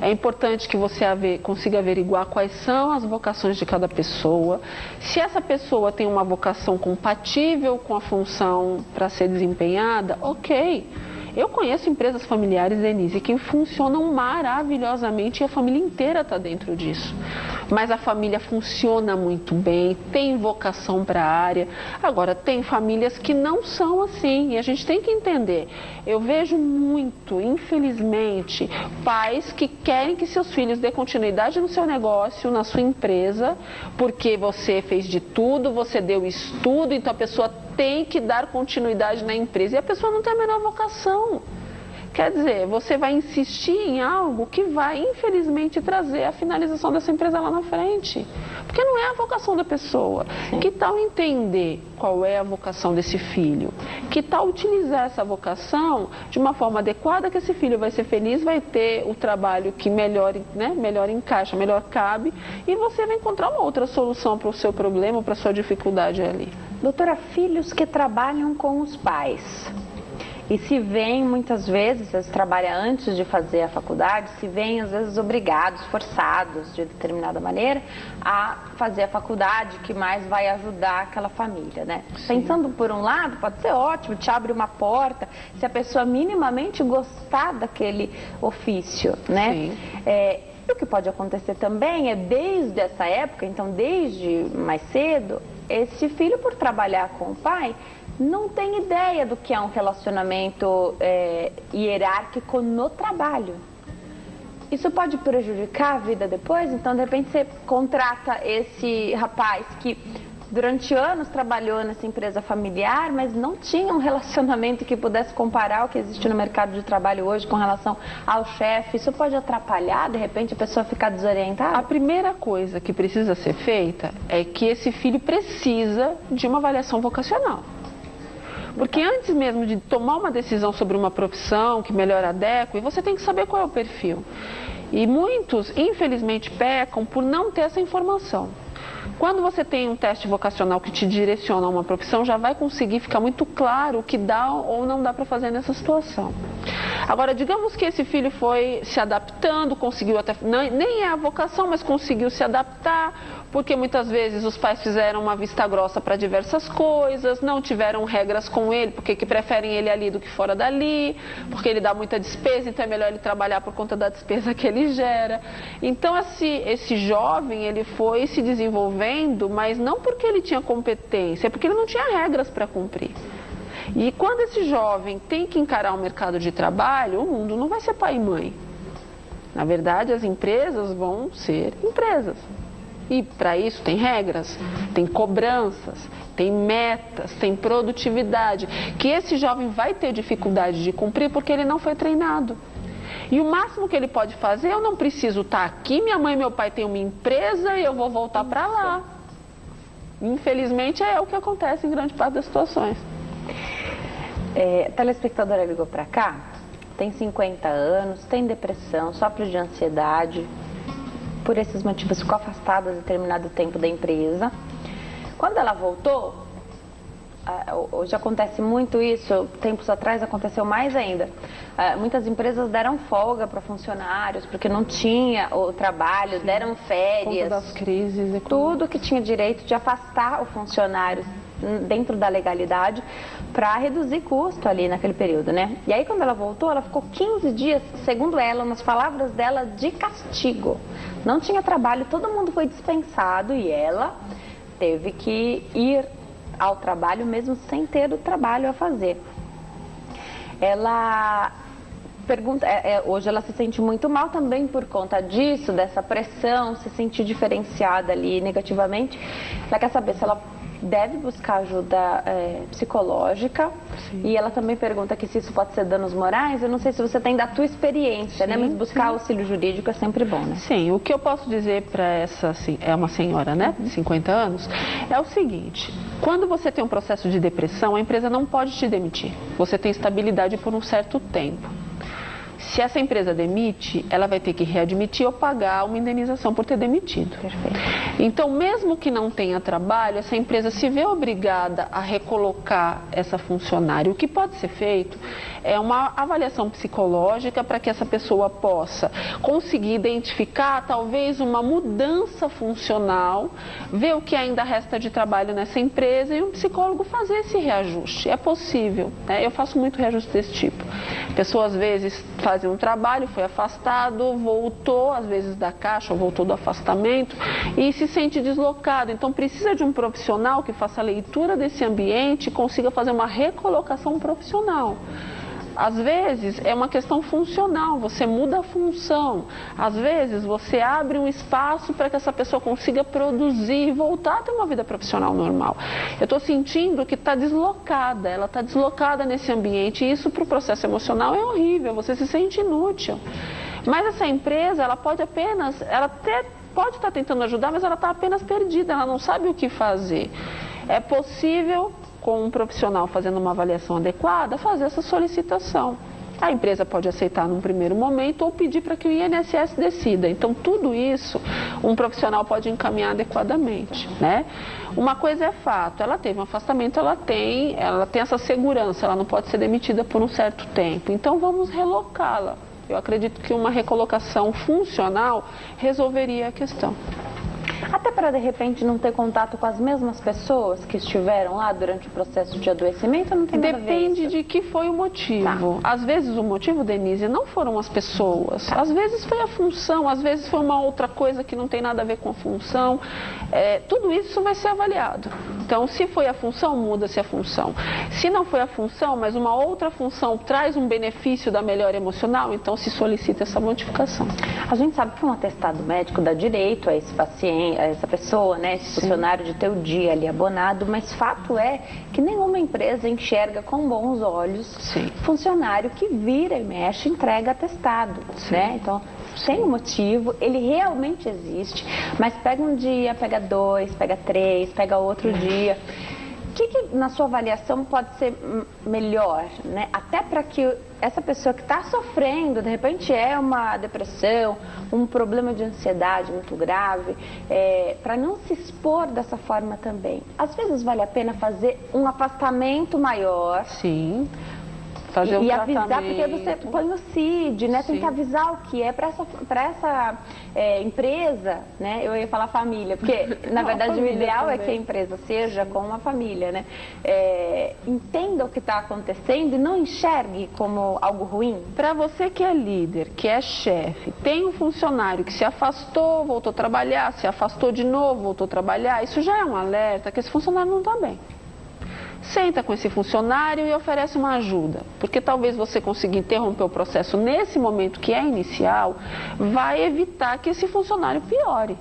É importante que você consiga averiguar quais são as vocações de cada pessoa. Se essa pessoa tem uma vocação compatível com a função para ser desempenhada, ok. Eu conheço empresas familiares, Denise, que funcionam maravilhosamente e a família inteira está dentro disso. Mas a família funciona muito bem, tem vocação para a área. Agora, tem famílias que não são assim e a gente tem que entender. Eu vejo muito, infelizmente, pais que querem que seus filhos dê continuidade no seu negócio, na sua empresa, porque você fez de tudo, você deu estudo, então a pessoa tem que dar continuidade na empresa e a pessoa não tem a menor vocação. Quer dizer, você vai insistir em algo que vai, infelizmente, trazer a finalização dessa empresa lá na frente. Porque não é a vocação da pessoa. Que tal entender qual é a vocação desse filho? Que tal utilizar essa vocação de uma forma adequada, que esse filho vai ser feliz, vai ter o trabalho que melhor, né, melhor encaixa, melhor cabe, e você vai encontrar uma outra solução para o seu problema, para a sua dificuldade ali. Doutora, filhos que trabalham com os pais e se veem muitas vezes, eles trabalham antes de fazer a faculdade, se veem às vezes obrigados, forçados de determinada maneira a fazer a faculdade que mais vai ajudar aquela família, né? Sim. Pensando por um lado, pode ser ótimo, te abre uma porta, se a pessoa minimamente gostar daquele ofício, né? Sim. E o que pode acontecer também é, desde essa época, então desde mais cedo, esse filho, por trabalhar com o pai, não tem ideia do que é um relacionamento hierárquico no trabalho. Isso pode prejudicar a vida depois? Então, de repente, você contrata esse rapaz que durante anos trabalhou nessa empresa familiar, mas não tinha um relacionamento que pudesse comparar o que existe no mercado de trabalho hoje com relação ao chefe. Isso pode atrapalhar, de repente, a pessoa ficar desorientada? A primeira coisa que precisa ser feita é que esse filho precisa de uma avaliação vocacional. Porque antes mesmo de tomar uma decisão sobre uma profissão que melhor adequa, você tem que saber qual é o perfil. E muitos, infelizmente, pecam por não ter essa informação. Quando você tem um teste vocacional que te direciona a uma profissão, já vai conseguir ficar muito claro o que dá ou não dá para fazer nessa situação. Agora, digamos que esse filho foi se adaptando, conseguiu até, nem é a vocação, mas conseguiu se adaptar, porque muitas vezes os pais fizeram uma vista grossa para diversas coisas, não tiveram regras com ele, porque que preferem ele ali do que fora dali, porque ele dá muita despesa, então é melhor ele trabalhar por conta da despesa que ele gera. Então esse jovem, ele foi se desenvolvendo, mas não porque ele tinha competência, é porque ele não tinha regras para cumprir. E quando esse jovem tem que encarar o mercado de trabalho, o mundo não vai ser pai e mãe. Na verdade, as empresas vão ser empresas. E para isso tem regras, tem cobranças, tem metas, tem produtividade, que esse jovem vai ter dificuldade de cumprir porque ele não foi treinado. E o máximo que ele pode fazer, eu não preciso estar aqui, minha mãe e meu pai têm uma empresa e eu vou voltar para lá. Infelizmente é o que acontece em grande parte das situações. A telespectadora ligou para cá, tem 50 anos, tem depressão, sofre de ansiedade. Por esses motivos ficou afastada determinado tempo da empresa. Quando ela voltou, hoje acontece muito isso, tempos atrás aconteceu mais ainda. Muitas empresas deram folga para funcionários porque não tinha o trabalho, deram férias. Das crises, tudo que tinha direito de afastar o funcionário dentro da legalidade para reduzir custo ali naquele período, né? E aí quando ela voltou, ela ficou 15 dias, segundo ela, nas palavras dela, de castigo. Não tinha trabalho, todo mundo foi dispensado e ela teve que ir ao trabalho mesmo sem ter o trabalho a fazer. Ela pergunta, hoje ela se sente muito mal também por conta disso, dessa pressão, se sentir diferenciada ali negativamente. Ela quer saber se ela deve buscar ajuda psicológica. Sim. E ela também pergunta que se isso pode ser danos morais. Eu não sei se você tem da tua experiência, sim, né? Mas buscar auxílio jurídico é sempre bom, né? Sim, o que eu posso dizer para essa, assim, é uma senhora, né, de 50 anos, é o seguinte: quando você tem um processo de depressão, a empresa não pode te demitir. Você tem estabilidade por um certo tempo. Se essa empresa demite, ela vai ter que readmitir ou pagar uma indenização por ter demitido. Perfeito. Então, mesmo que não tenha trabalho, essa empresa se vê obrigada a recolocar essa funcionária. O que pode ser feito é uma avaliação psicológica para que essa pessoa possa conseguir identificar talvez uma mudança funcional, ver o que ainda resta de trabalho nessa empresa e um psicólogo fazer esse reajuste. É possível, né? Eu faço muito reajuste desse tipo. Pessoas, às vezes, fazem um trabalho, foi afastado, voltou, às vezes da caixa, ou voltou do afastamento e se sente deslocado. Então precisa de um profissional que faça a leitura desse ambiente e consiga fazer uma recolocação profissional. Às vezes é uma questão funcional, você muda a função. Às vezes você abre um espaço para que essa pessoa consiga produzir e voltar a ter uma vida profissional normal. Eu estou sentindo que está deslocada, ela está deslocada nesse ambiente e isso para o processo emocional é horrível, você se sente inútil. Mas essa empresa, ela pode apenas, ela até pode estar tentando ajudar, mas ela está apenas perdida, ela não sabe o que fazer. É possível, com um profissional fazendo uma avaliação adequada, fazer essa solicitação. A empresa pode aceitar num primeiro momento ou pedir para que o INSS decida. Então, tudo isso um profissional pode encaminhar adequadamente, né? Uma coisa é fato, ela teve um afastamento, ela tem essa segurança, ela não pode ser demitida por um certo tempo. Então, vamos relocá-la. Eu acredito que uma recolocação funcional resolveria a questão. Até para, de repente, não ter contato com as mesmas pessoas que estiveram lá durante o processo de adoecimento, não tem nada a ver Depende isso? de que foi o motivo. Tá. Às vezes o motivo, Denise, não foram as pessoas. Às vezes foi a função, às vezes foi uma outra coisa que não tem nada a ver com a função. Tudo isso vai ser avaliado. Então, se foi a função, muda-se a função. Se não foi a função, mas uma outra função traz um benefício da melhora emocional, então se solicita essa modificação. A gente sabe que um atestado médico dá direito a esse paciente, a essa pessoa, né, esse funcionário de ter o dia ali abonado, mas fato é que nenhuma empresa enxerga com bons olhos funcionário que vira e mexe, entrega atestado, né? Então, tem um motivo, ele realmente existe, mas pega um dia, pega 2, pega 3, pega outro dia. O que na sua avaliação pode ser melhor, né? Até para que essa pessoa que está sofrendo, de repente é uma depressão, um problema de ansiedade muito grave, para não se expor dessa forma também. Às vezes vale a pena fazer um afastamento maior. Sim. Fazer e avisar, porque você põe o CID, né? Tem que avisar o que é para essa empresa, né? Eu ia falar família, porque na verdade o ideal também é que a empresa seja com uma família, né? Entenda o que está acontecendo e não enxergue como algo ruim. Para você que é líder, que é chefe, tem um funcionário que se afastou, voltou a trabalhar, se afastou de novo, voltou a trabalhar, isso já é um alerta que esse funcionário não está bem. Senta com esse funcionário e oferece uma ajuda, porque talvez você consiga interromper o processo nesse momento que é inicial, vai evitar que esse funcionário piore,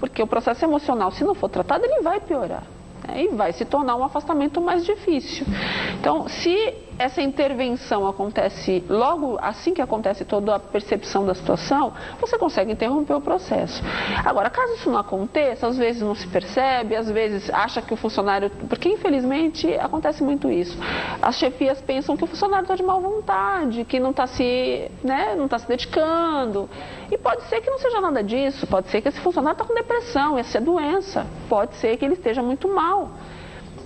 porque o processo emocional, se não for tratado, ele vai piorar, né? E vai se tornar um afastamento mais difícil. Então, se essa intervenção acontece logo assim que acontece toda a percepção da situação, você consegue interromper o processo. Agora, caso isso não aconteça, às vezes não se percebe, às vezes acha que o funcionário... Porque, infelizmente, acontece muito isso. As chefias pensam que o funcionário está de má vontade, que não está se dedicando. E pode ser que não seja nada disso, pode ser que esse funcionário está com depressão, essa é doença, pode ser que ele esteja muito mal.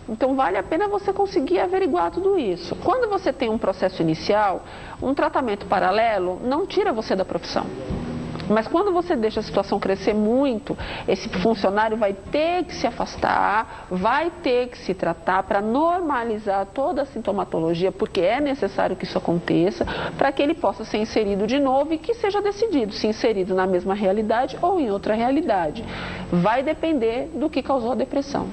Então, vale a pena você conseguir averiguar tudo isso. Quando você tem um processo inicial, um tratamento paralelo não tira você da profissão. Mas quando você deixa a situação crescer muito, esse funcionário vai ter que se afastar, vai ter que se tratar para normalizar toda a sintomatologia, porque é necessário que isso aconteça, para que ele possa ser inserido de novo e que seja decidido se inserido na mesma realidade ou em outra realidade. Vai depender do que causou a depressão.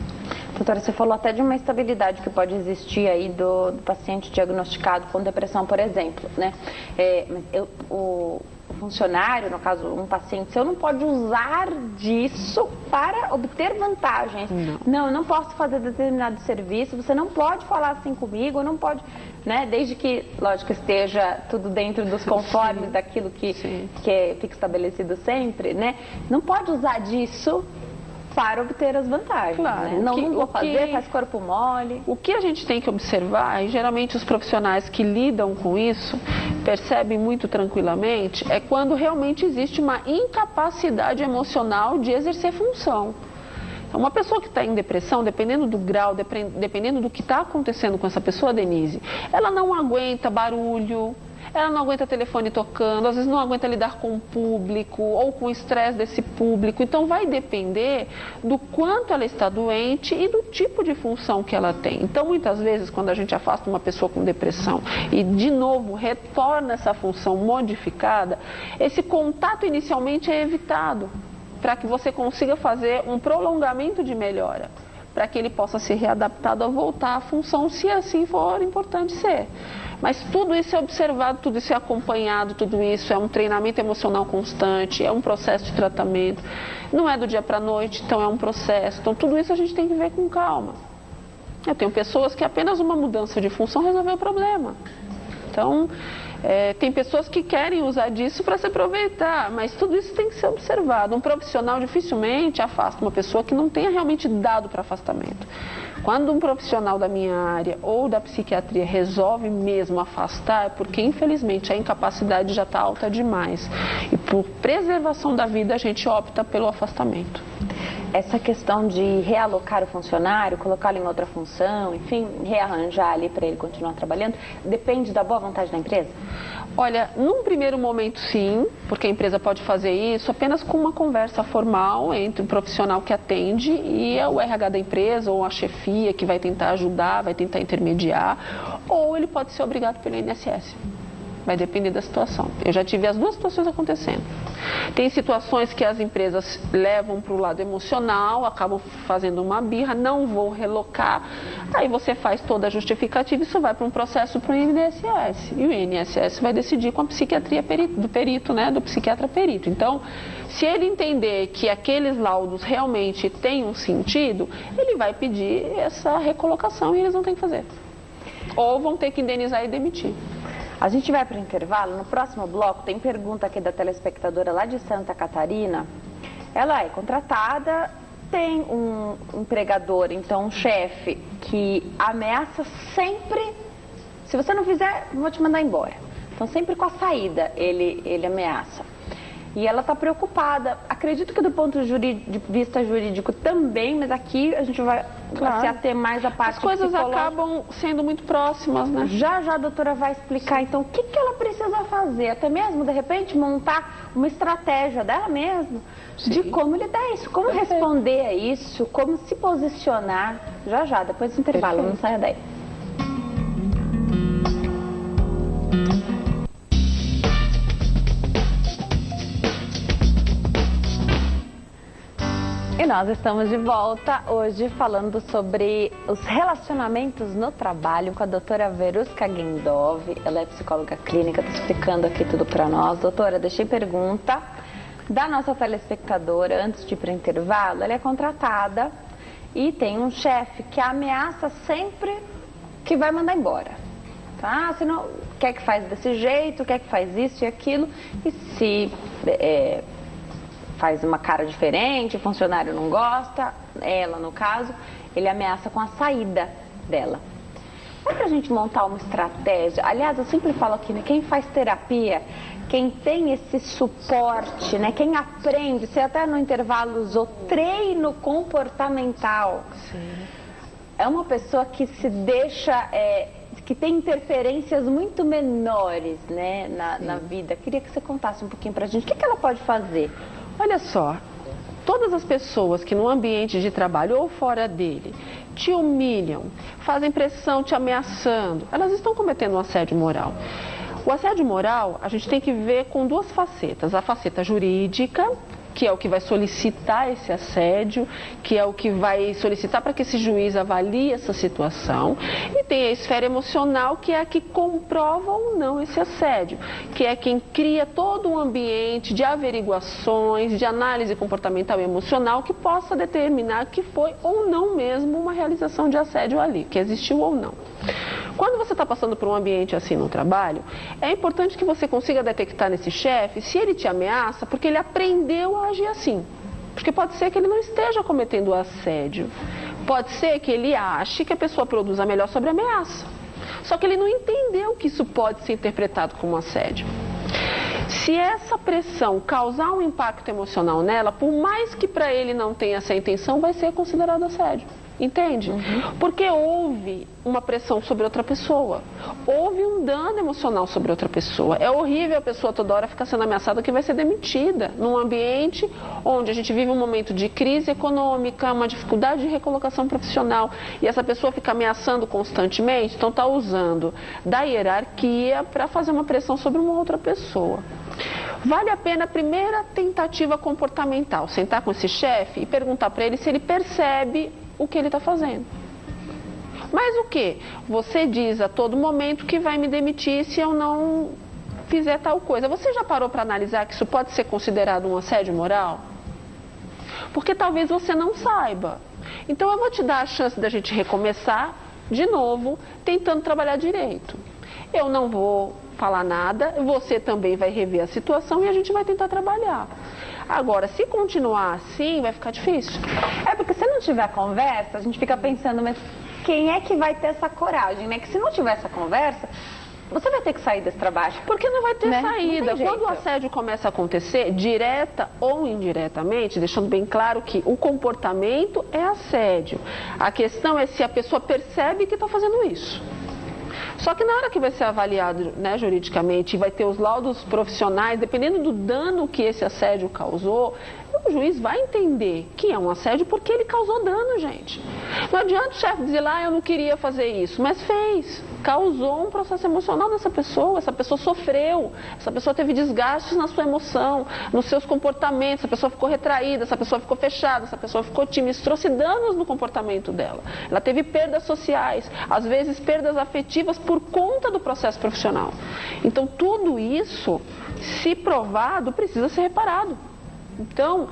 Doutora, você falou até de uma estabilidade que pode existir aí do paciente diagnosticado com depressão, por exemplo, né? O funcionário, no caso, um paciente seu, não pode usar disso para obter vantagens. Não, eu não posso fazer determinado serviço, você não pode falar assim comigo, não pode, né? Desde que, lógico, esteja tudo dentro dos conformes daquilo que fica estabelecido sempre, né? Não pode usar disso para obter as vantagens. Claro, né? Não vou fazer, faz corpo mole. O que a gente tem que observar, e geralmente os profissionais que lidam com isso percebem muito tranquilamente, é quando realmente existe uma incapacidade emocional de exercer função. Então, uma pessoa que está em depressão, dependendo do grau, dependendo do que está acontecendo com essa pessoa, Denise, ela não aguenta barulho, ela não aguenta telefone tocando, às vezes não aguenta lidar com o público ou com o estresse desse público. Então vai depender do quanto ela está doente e do tipo de função que ela tem. Então muitas vezes quando a gente afasta uma pessoa com depressão e de novo retorna essa função modificada, esse contato inicialmente é evitado para que você consiga fazer um prolongamento de melhora, para que ele possa ser readaptado a voltar à função, se assim for importante ser. Mas tudo isso é observado, tudo isso é acompanhado, tudo isso é um treinamento emocional constante, é um processo de tratamento. Não é do dia para a noite, então é um processo. Então tudo isso a gente tem que ver com calma. Eu tenho pessoas que apenas uma mudança de função resolveu o problema. Então, tem pessoas que querem usar disso para se aproveitar, mas tudo isso tem que ser observado. Um profissional dificilmente afasta uma pessoa que não tenha realmente dado para afastamento. Quando um profissional da minha área ou da psiquiatria resolve mesmo afastar, é porque infelizmente a incapacidade já está alta demais. E por preservação da vida a gente opta pelo afastamento. Essa questão de realocar o funcionário, colocá-lo em outra função, enfim, rearranjar ali para ele continuar trabalhando, depende da boa vontade da empresa? Olha, num primeiro momento sim, porque a empresa pode fazer isso apenas com uma conversa formal entre o profissional que atende e o RH da empresa ou a chefia que vai tentar ajudar, vai tentar intermediar, ou ele pode ser obrigado pelo INSS. Vai depender da situação. Eu já tive as duas situações acontecendo. Tem situações que as empresas levam para o lado emocional, acabam fazendo uma birra, não vou relocar. Aí você faz toda a justificativa e isso vai para um processo para o INSS. E o INSS vai decidir com a psiquiatria do perito, né, do psiquiatra perito. Então, se ele entender que aqueles laudos realmente têm um sentido, ele vai pedir essa recolocação e eles não têm que fazer. Ou vão ter que indenizar e demitir. A gente vai para o intervalo. No próximo bloco tem pergunta aqui da telespectadora lá de Santa Catarina. Ela é contratada, tem um empregador, então um chefe, que ameaça sempre, se você não fizer, vou te mandar embora. Então sempre com a saída ele ameaça. E ela está preocupada. Acredito que do ponto de vista jurídico também, mas aqui a gente vai se ater mais à parte psicológica. As coisas acabam sendo muito próximas, né? Já a doutora vai explicar, então, o que ela precisa fazer. Até mesmo, de repente, montar uma estratégia dela mesma de como lidar a isso, como responder a isso, como se posicionar. Já, depois do intervalo, não saia daí. E nós estamos de volta hoje falando sobre os relacionamentos no trabalho com a doutora Veruska Gendov. Ela é psicóloga clínica, está explicando aqui tudo para nós. Doutora, deixei pergunta da nossa telespectadora antes de ir para o intervalo. Ela é contratada e tem um chefe que ameaça sempre que vai mandar embora. Tá? Se não, quer que faz desse jeito, quer que faz isso e aquilo. E se... faz uma cara diferente, o funcionário não gosta, ela no caso, ele ameaça com a saída dela. Dá pra gente montar uma estratégia? Aliás, eu sempre falo aqui, né, quem faz terapia, quem tem esse suporte, né, quem aprende, você até no intervalo usou treino comportamental. Sim. É uma pessoa que se deixa... que tem interferências muito menores, né, na vida. Queria que você contasse um pouquinho pra gente, o que ela pode fazer? Olha só, todas as pessoas que no ambiente de trabalho ou fora dele te humilham, fazem pressão te ameaçando, elas estão cometendo um assédio moral. O assédio moral a gente tem que ver com duas facetas, a faceta jurídica, que é o que vai solicitar esse assédio, que é o que vai solicitar para que esse juiz avalie essa situação. E tem a esfera emocional, que é a que comprova ou não esse assédio, que é quem cria todo um ambiente de averiguações, de análise comportamental e emocional que possa determinar que foi ou não mesmo uma realização de assédio ali, que existiu ou não. Quando você está passando por um ambiente assim no trabalho, é importante que você consiga detectar nesse chefe se ele te ameaça porque ele aprendeu a agir assim. Porque pode ser que ele não esteja cometendo assédio. Pode ser que ele ache que a pessoa produza melhor sobre a ameaça. Só que ele não entendeu que isso pode ser interpretado como assédio. Se essa pressão causar um impacto emocional nela, por mais que para ele não tenha essa intenção, vai ser considerado assédio. Entende? Porque houve uma pressão sobre outra pessoa, houve um dano emocional sobre outra pessoa. É horrível a pessoa toda hora ficar sendo ameaçada que vai ser demitida num ambiente onde a gente vive um momento de crise econômica, uma dificuldade de recolocação profissional e essa pessoa fica ameaçando constantemente, então está usando da hierarquia para fazer uma pressão sobre uma outra pessoa. Vale a pena a primeira tentativa comportamental, sentar com esse chefe e perguntar para ele se ele percebe o que ele está fazendo. Mas o que? Você diz a todo momento que vai me demitir se eu não fizer tal coisa. Você já parou para analisar que isso pode ser considerado um assédio moral? Porque talvez você não saiba. Então eu vou te dar a chance da gente recomeçar de novo, tentando trabalhar direito. Eu não vou falar nada, você também vai rever a situação e a gente vai tentar trabalhar. Agora, se continuar assim, vai ficar difícil. É porque se não tiver conversa, a gente fica pensando, mas quem é que vai ter essa coragem, né? Que se não tiver essa conversa, você vai ter que sair desse trabalho. Porque não vai ter saída. Não tem Quando o assédio começa a acontecer, direta ou indiretamente, deixando bem claro que o comportamento é assédio. A questão é se a pessoa percebe que está fazendo isso. Só que na hora que vai ser avaliado, né, juridicamente, e vai ter os laudos profissionais, dependendo do dano que esse assédio causou, o juiz vai entender que é um assédio porque ele causou dano, gente. Não adianta o chefe dizer lá, eu não queria fazer isso, mas fez. Causou um processo emocional nessa pessoa, essa pessoa sofreu, essa pessoa teve desgastes na sua emoção, nos seus comportamentos, essa pessoa ficou retraída, essa pessoa ficou fechada, essa pessoa ficou tímida, isso trouxe danos no comportamento dela. Ela teve perdas sociais, às vezes perdas afetivas por conta do processo profissional. Então tudo isso, se provado, precisa ser reparado. Então,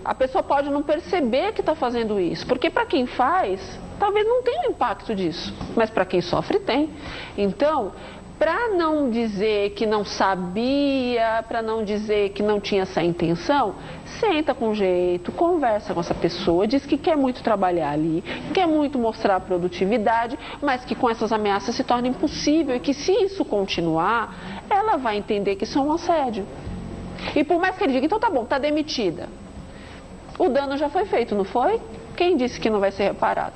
a pessoa pode não perceber que está fazendo isso, porque para quem faz, talvez não tenha impacto disso, mas para quem sofre tem. Então, para não dizer que não sabia, para não dizer que não tinha essa intenção, senta com jeito, conversa com essa pessoa, diz que quer muito trabalhar ali, quer muito mostrar a produtividade, mas que com essas ameaças se torna impossível e que se isso continuar, ela vai entender que isso é um assédio. E por mais que ele diga, então tá bom, tá demitida. O dano já foi feito, não foi? Quem disse que não vai ser reparado?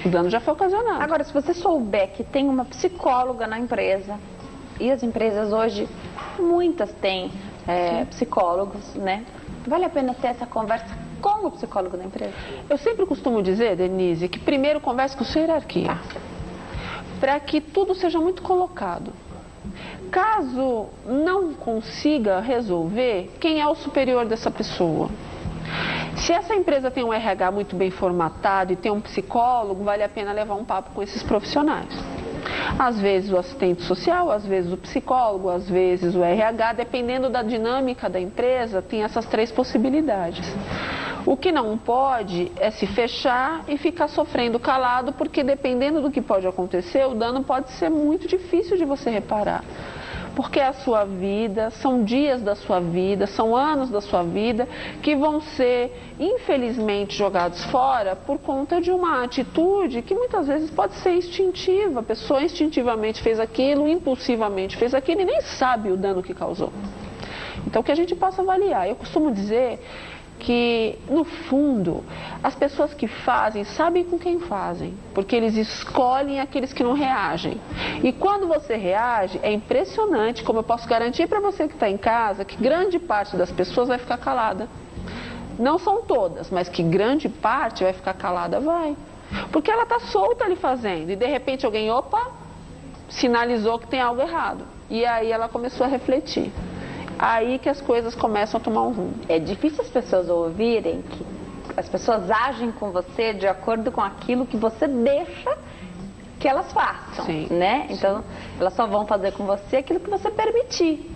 O dano já foi ocasionado. Agora, se você souber que tem uma psicóloga na empresa, e as empresas hoje, muitas têm psicólogos, né? Vale a pena ter essa conversa com o psicólogo da empresa? Eu sempre costumo dizer, Denise, que primeiro converse com sua hierarquia. Para que tudo seja muito colocado. Caso não consiga resolver, quem é o superior dessa pessoa? Se essa empresa tem um RH muito bem formatado e tem um psicólogo, vale a pena levar um papo com esses profissionais. Às vezes o assistente social, às vezes o psicólogo, às vezes o RH, dependendo da dinâmica da empresa, tem essas três possibilidades. O que não pode é se fechar e ficar sofrendo calado, porque dependendo do que pode acontecer, o dano pode ser muito difícil de você reparar. Porque é a sua vida, são dias da sua vida, são anos da sua vida que vão ser, infelizmente, jogados fora por conta de uma atitude que muitas vezes pode ser instintiva. A pessoa instintivamente fez aquilo, impulsivamente fez aquilo e nem sabe o dano que causou. Então, que a gente possa avaliar. Eu costumo dizer que, no fundo, as pessoas que fazem sabem com quem fazem, porque eles escolhem aqueles que não reagem. E quando você reage, é impressionante, como eu posso garantir para você que está em casa, que grande parte das pessoas vai ficar calada. Não são todas, mas que grande parte vai ficar calada, vai. Porque ela está solta ali fazendo, e de repente alguém, opa, sinalizou que tem algo errado. E aí ela começou a refletir. Aí que as coisas começam a tomar um rumo. É difícil as pessoas ouvirem que as pessoas agem com você de acordo com aquilo que você deixa que elas façam, Sim, né? Então, elas só vão fazer com você aquilo que você permitir.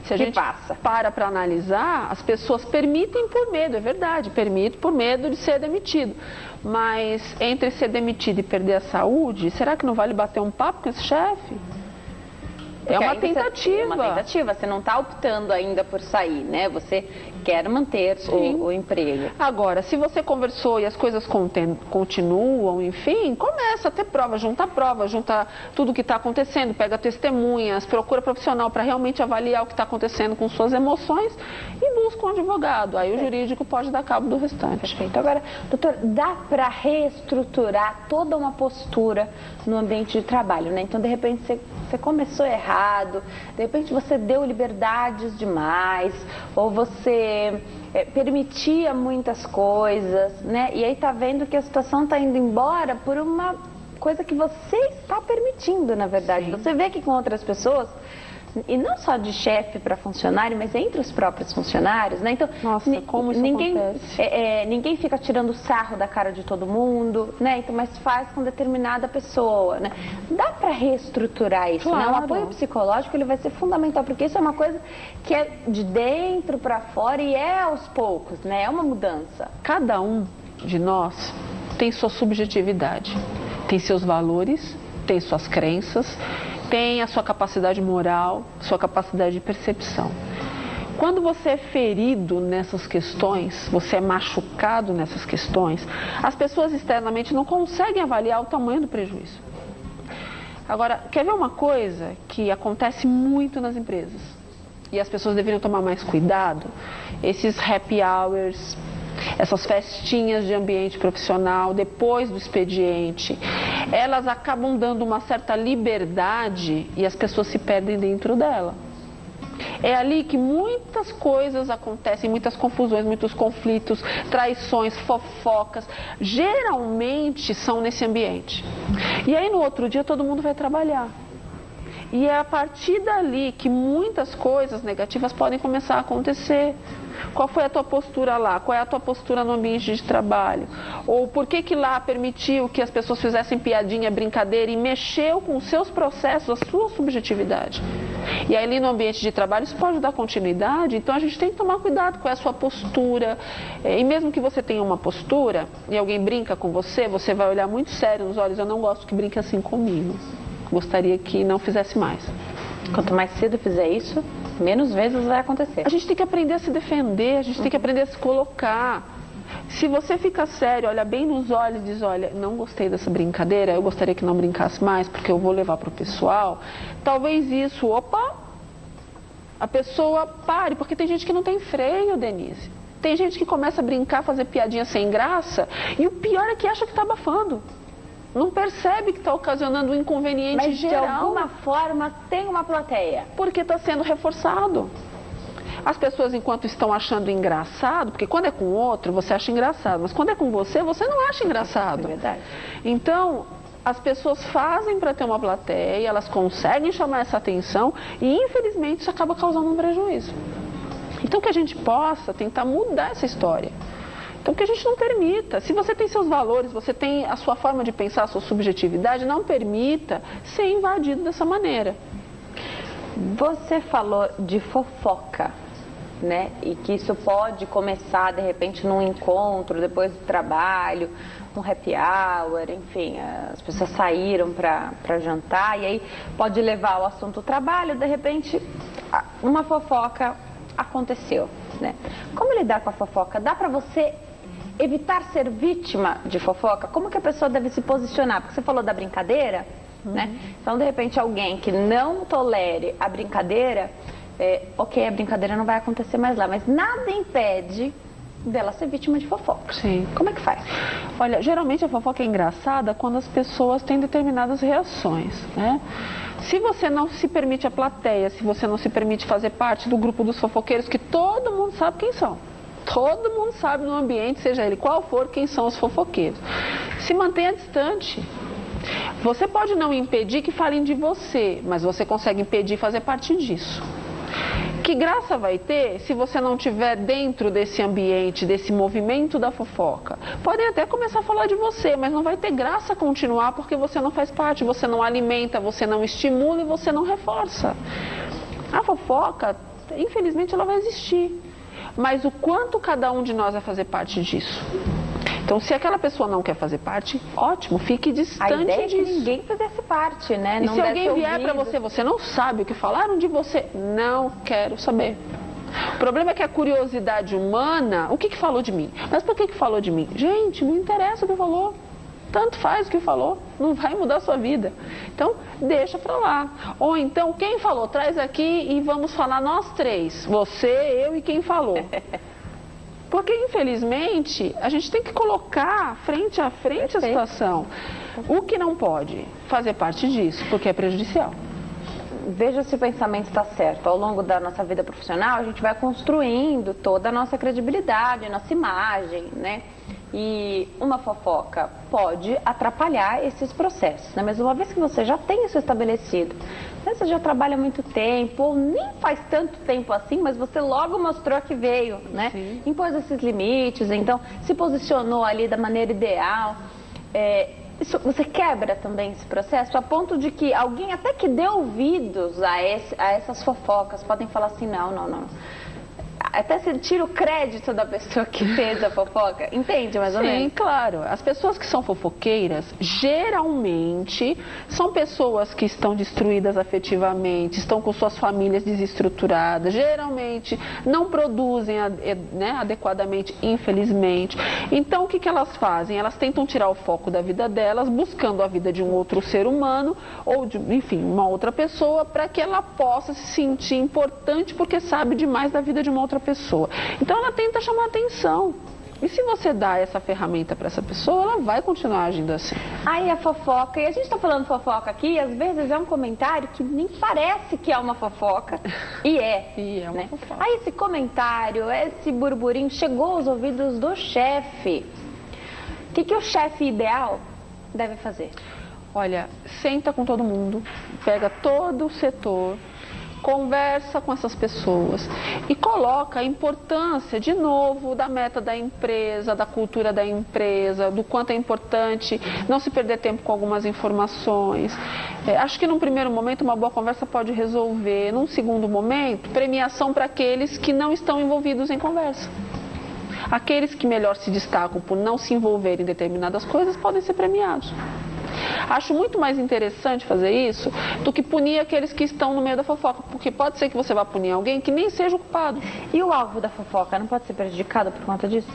Se a gente para analisar, as pessoas permitem por medo, é verdade, permite por medo de ser demitido. Mas entre ser demitido e perder a saúde, será que não vale bater um papo com esse chefe? É uma tentativa. É uma tentativa, você não está optando ainda por sair, né? Você quer manter o emprego. Agora, se você conversou e as coisas continuam, enfim, começa a ter prova, junta tudo o que está acontecendo, pega testemunhas, procura profissional para realmente avaliar o que está acontecendo com suas emoções e busca um advogado. Aí o jurídico pode dar cabo do restante. Perfeito. Agora, doutor, dá para reestruturar toda uma postura no ambiente de trabalho, né? Então, de repente, você começou errado, de repente você deu liberdades demais, ou você permitia muitas coisas, né? E aí tá vendo que a situação tá indo embora por uma coisa que você está permitindo, na verdade. Sim. Você vê que com outras pessoas, e não só de chefe para funcionário, mas entre os próprios funcionários, né? Então, nossa, como isso acontece? Ninguém fica tirando sarro da cara de todo mundo, né? Então, mas faz com determinada pessoa, né? Dá para reestruturar isso, claro, né? O apoio psicológico ele vai ser fundamental, porque isso é uma coisa que é de dentro para fora e é aos poucos, né? É uma mudança. Cada um de nós tem sua subjetividade, tem seus valores, tem suas crenças tem a sua capacidade moral, sua capacidade de percepção. Quando você é ferido nessas questões, você é machucado nessas questões, as pessoas externamente não conseguem avaliar o tamanho do prejuízo. Agora, quer ver uma coisa que acontece muito nas empresas? E as pessoas deveriam tomar mais cuidado? Esses happy hours, essas festinhas de ambiente profissional, depois do expediente, elas acabam dando uma certa liberdade e as pessoas se perdem dentro dela. É ali que muitas coisas acontecem, muitas confusões, muitos conflitos, traições, fofocas, geralmente são nesse ambiente. E aí no outro dia todo mundo vai trabalhar. E é a partir dali que muitas coisas negativas podem começar a acontecer. Qual foi a tua postura lá? Qual é a tua postura no ambiente de trabalho? Ou por que lá permitiu que as pessoas fizessem piadinha, brincadeira e mexeu com os seus processos, a sua subjetividade? E aí ali no ambiente de trabalho isso pode dar continuidade, então a gente tem que tomar cuidado com a sua postura. E mesmo que você tenha uma postura e alguém brinca com você, você vai olhar muito sério nos olhos, eu não gosto que brinque assim comigo. Gostaria que não fizesse mais. Quanto mais cedo fizer isso, menos vezes vai acontecer. A gente tem que aprender a se defender, a gente tem que aprender a se colocar. Se você fica sério, olha bem nos olhos e diz, olha, não gostei dessa brincadeira, eu gostaria que não brincasse mais, porque eu vou levar para o pessoal. Talvez isso, a pessoa pare, porque tem gente que não tem freio, Denise. Tem gente que começa a brincar, fazer piadinha sem graça, e o pior é que acha que está abafando. Não percebe que está ocasionando um inconveniente geral. Mas de alguma forma tem uma plateia. Porque está sendo reforçado. As pessoas, enquanto estão achando engraçado, porque quando é com o outro, você acha engraçado, mas quando é com você não acha engraçado. É verdade. Então, as pessoas fazem para ter uma plateia, elas conseguem chamar essa atenção e, infelizmente, isso acaba causando um prejuízo. Então, que a gente possa tentar mudar essa história. Então, que a gente não permita. Se você tem seus valores, você tem a sua forma de pensar, a sua subjetividade, não permita ser invadido dessa maneira. Você falou de fofoca, né? E que isso pode começar, de repente, num encontro, depois do trabalho, um happy hour, enfim, as pessoas saíram para jantar e aí pode levar o assunto trabalho, de repente, uma fofoca aconteceu, né? Como lidar com a fofoca? Dá para você evitar ser vítima de fofoca? Como que a pessoa deve se posicionar? Porque você falou da brincadeira, né? Então, de repente, alguém que não tolere a brincadeira, ok, a brincadeira não vai acontecer mais lá, mas nada impede dela ser vítima de fofoca. Sim. Como é que faz? Olha, geralmente a fofoca é engraçada quando as pessoas têm determinadas reações, né? Se você não se permite a plateia, se você não se permite fazer parte do grupo dos fofoqueiros, que todo mundo sabe quem são. Todo mundo sabe no ambiente, seja ele qual for, quem são os fofoqueiros. Se mantenha distante. Você pode não impedir que falem de você, mas você consegue impedir fazer parte disso. Que graça vai ter se você não estiver dentro desse ambiente, desse movimento da fofoca? Podem até começar a falar de você, mas não vai ter graça continuar porque você não faz parte, você não alimenta, você não estimula e você não reforça. A fofoca, infelizmente, ela vai existir. Mas o quanto cada um de nós vai fazer parte disso? Então, se aquela pessoa não quer fazer parte, ótimo, fique distante a ideia disso. É que ninguém fizesse parte, né? E não se alguém vier ouvido. para você não sabe o que falaram de você, não quero saber. O problema é que a curiosidade humana, o que falou de mim? Mas por que falou de mim? Gente, não interessa o que falou. Tanto faz o que falou, não vai mudar a sua vida. Então, deixa pra lá. Ou então, quem falou, traz aqui e vamos falar nós três. Você, eu e quem falou. Porque, infelizmente, a gente tem que colocar frente a frente a situação. O que não pode fazer parte disso, porque é prejudicial. Veja se o pensamento está certo. Ao longo da nossa vida profissional, a gente vai construindo toda a nossa credibilidade, a nossa imagem, né? E uma fofoca pode atrapalhar esses processos, né? Mas uma vez que você já tem isso estabelecido, né? Você já trabalha há muito tempo, ou nem faz tanto tempo assim, mas você logo mostrou que veio, né? Sim. Impôs esses limites, então se posicionou ali da maneira ideal. Isso, você quebra também esse processo a ponto de que alguém até que dê ouvidos a essas fofocas podem falar assim, não. até você tira o crédito da pessoa que fez a fofoca. Entende mais ou menos? Sim, claro. As pessoas que são fofoqueiras, geralmente, são pessoas que estão destruídas afetivamente, estão com suas famílias desestruturadas, geralmente não produzem adequadamente, infelizmente. Então, o que elas fazem? Elas tentam tirar o foco da vida delas, buscando a vida de um outro ser humano, ou de, enfim, uma outra pessoa, para que ela possa se sentir importante porque sabe demais da vida de uma outra pessoa. Então ela tenta chamar atenção. E se você dá essa ferramenta para essa pessoa, ela vai continuar agindo assim. Aí a fofoca, e a gente está falando fofoca aqui, e às vezes é um comentário que nem parece que é uma fofoca, e é. E é uma né? fofoca. Aí esse comentário, esse burburinho chegou aos ouvidos do chefe. O que o chefe ideal deve fazer? Olha, senta com todo mundo, pega todo o setor, conversa com essas pessoas e coloca a importância, de novo, da meta da empresa, da cultura da empresa, do quanto é importante não se perder tempo com algumas informações. Acho que num primeiro momento uma boa conversa pode resolver. Num segundo momento, premiação para aqueles que não estão envolvidos em conversa. Aqueles que melhor se destacam por não se envolverem em determinadas coisas podem ser premiados. Acho muito mais interessante fazer isso do que punir aqueles que estão no meio da fofoca, porque pode ser que você vá punir alguém que nem seja o culpado. E o alvo da fofoca não pode ser prejudicado por conta disso?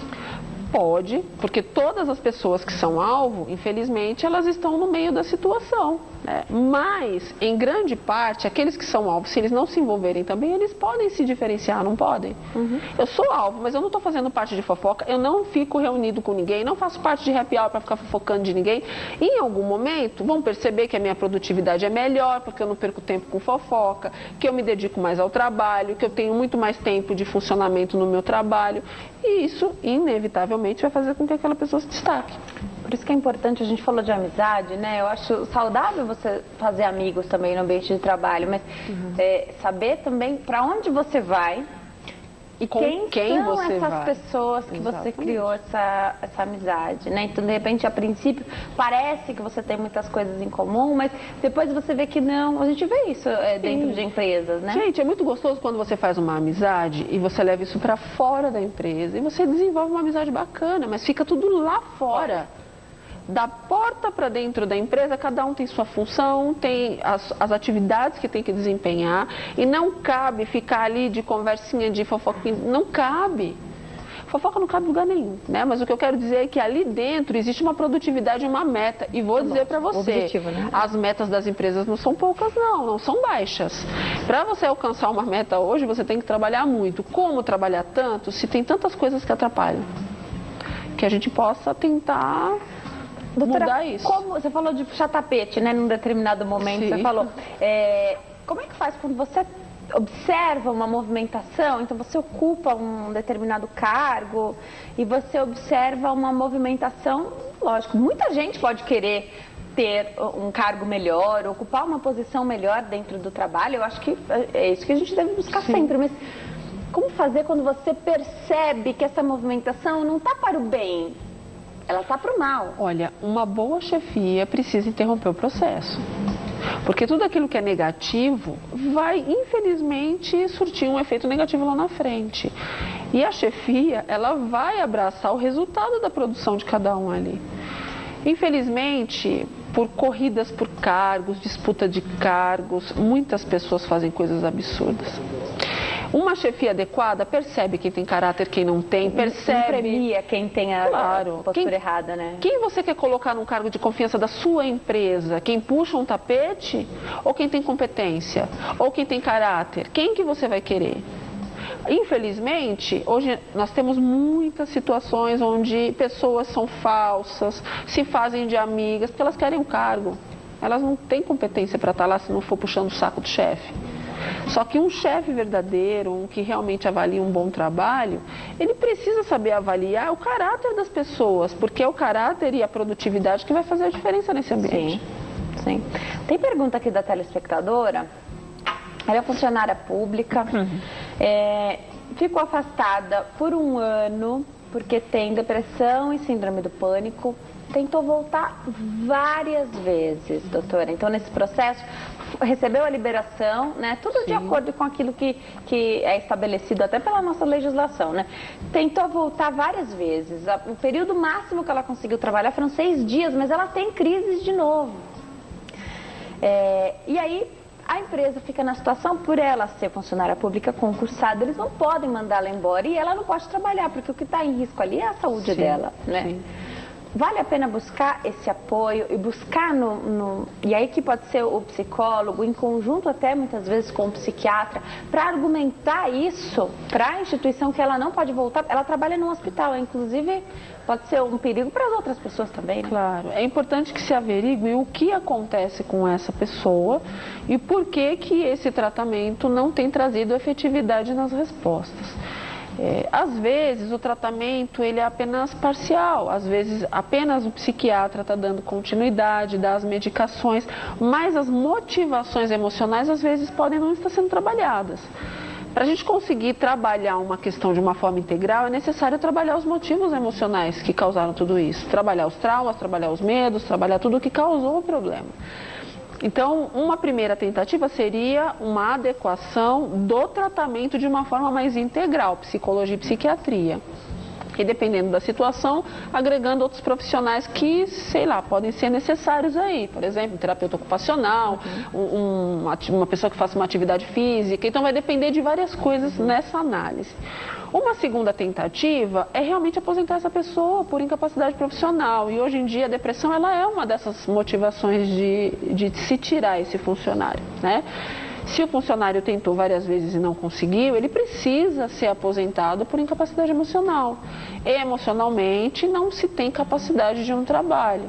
Pode, porque todas as pessoas que são alvo, infelizmente, elas estão no meio da situação, né? Mas, em grande parte, aqueles que são alvo, se eles não se envolverem também, eles podem se diferenciar, não podem? Uhum. Eu sou alvo, mas eu não estou fazendo parte de fofoca, eu não fico reunido com ninguém, não faço parte de happy hour para ficar fofocando de ninguém. E, em algum momento, vão perceber que a minha produtividade é melhor, porque eu não perco tempo com fofoca, que eu me dedico mais ao trabalho, que eu tenho muito mais tempo de funcionamento no meu trabalho. E isso, inevitavelmente, vai fazer com que aquela pessoa se destaque. Por isso que é importante, a gente falou de amizade, né? Eu acho saudável você fazer amigos também no ambiente de trabalho, mas saber também para onde você vai e com quem são você essas vai. pessoas que você criou essa amizade, né? Então, de repente, a princípio, parece que você tem muitas coisas em comum, mas depois você vê que não. A gente vê isso dentro de empresas, né? Gente, é muito gostoso quando você faz uma amizade e você leva isso para fora da empresa e você desenvolve uma amizade bacana, mas fica tudo lá fora. Da porta para dentro da empresa, cada um tem sua função, tem as atividades que tem que desempenhar e não cabe ficar ali de conversinha, de fofoquinha, não cabe. Fofoca não cabe em lugar nenhum, né? Mas o que eu quero dizer é que ali dentro existe uma produtividade e uma meta. E vou dizer para você, objetivo, né? As metas das empresas não são poucas não são baixas. Para você alcançar uma meta hoje, você tem que trabalhar muito. Como trabalhar tanto se tem tantas coisas que atrapalham? Que a gente possa tentar... Doutora, mudar isso. Como você falou de puxar tapete, né, num determinado momento, Sim. você falou, como é que faz quando você observa uma movimentação, então você ocupa um determinado cargo e você observa uma movimentação, lógico, muita gente pode querer ter um cargo melhor, ocupar uma posição melhor dentro do trabalho, eu acho que é isso que a gente deve buscar sempre, mas como fazer quando você percebe que essa movimentação não está para o bem? Ela está para o mal. Olha, uma boa chefia precisa interromper o processo. Porque tudo aquilo que é negativo vai, infelizmente, surtir um efeito negativo lá na frente. E a chefia, ela vai abraçar o resultado da produção de cada um ali. Infelizmente, por corridas por cargos, disputa de cargos, muitas pessoas fazem coisas absurdas. Uma chefia adequada percebe quem tem caráter, quem não tem, percebe... Não premia quem tem a postura errada, né? Quem você quer colocar num cargo de confiança da sua empresa? Quem puxa um tapete? Ou quem tem competência? Ou quem tem caráter? Quem que você vai querer? Infelizmente, hoje nós temos muitas situações onde pessoas são falsas, se fazem de amigas, porque elas querem um cargo. Elas não têm competência para estar lá se não for puxando o saco do chefe. Só que um chefe verdadeiro, um que realmente avalia um bom trabalho, ele precisa saber avaliar o caráter das pessoas, porque é o caráter e a produtividade que vai fazer a diferença nesse ambiente. Sim. Tem pergunta aqui da telespectadora. Ela é funcionária pública, ficou afastada por um ano porque tem depressão e síndrome do pânico. Tentou voltar várias vezes, doutora. Então, nesse processo, recebeu a liberação, né? Tudo de acordo com aquilo que é estabelecido até pela nossa legislação, né? Tentou voltar várias vezes. O período máximo que ela conseguiu trabalhar foram 6 dias, mas ela tem crises de novo. E aí a empresa fica na situação, por ela ser funcionária pública concursada, eles não podem mandar ela embora e ela não pode trabalhar, porque o que está em risco ali é a saúde dela, né? Sim. Vale a pena buscar esse apoio e buscar e aí que pode ser o psicólogo, em conjunto até muitas vezes com o psiquiatra, para argumentar isso para a instituição que ela não pode voltar. Ela trabalha num hospital, inclusive pode ser um perigo para as outras pessoas também, né? Claro, é importante que se averigue o que acontece com essa pessoa e por que esse tratamento não tem trazido efetividade nas respostas. Às vezes o tratamento ele é apenas parcial, às vezes apenas o psiquiatra está dando continuidade, dá as medicações, mas as motivações emocionais às vezes podem não estar sendo trabalhadas. Para a gente conseguir trabalhar uma questão de uma forma integral, é necessário trabalhar os motivos emocionais que causaram tudo isso, trabalhar os traumas, trabalhar os medos, trabalhar tudo o que causou o problema. Então, uma primeira tentativa seria uma adequação do tratamento de uma forma mais integral, psicologia e psiquiatria. E dependendo da situação, agregando outros profissionais que, sei lá, podem ser necessários aí. Por exemplo, um terapeuta ocupacional, uma pessoa que faça uma atividade física. Então, vai depender de várias coisas nessa análise. Uma segunda tentativa é realmente aposentar essa pessoa por incapacidade profissional. E hoje em dia a depressão ela é uma dessas motivações de se tirar esse funcionário, né? Se o funcionário tentou várias vezes e não conseguiu, ele precisa ser aposentado por incapacidade emocional. E emocionalmente não se tem capacidade de um trabalho.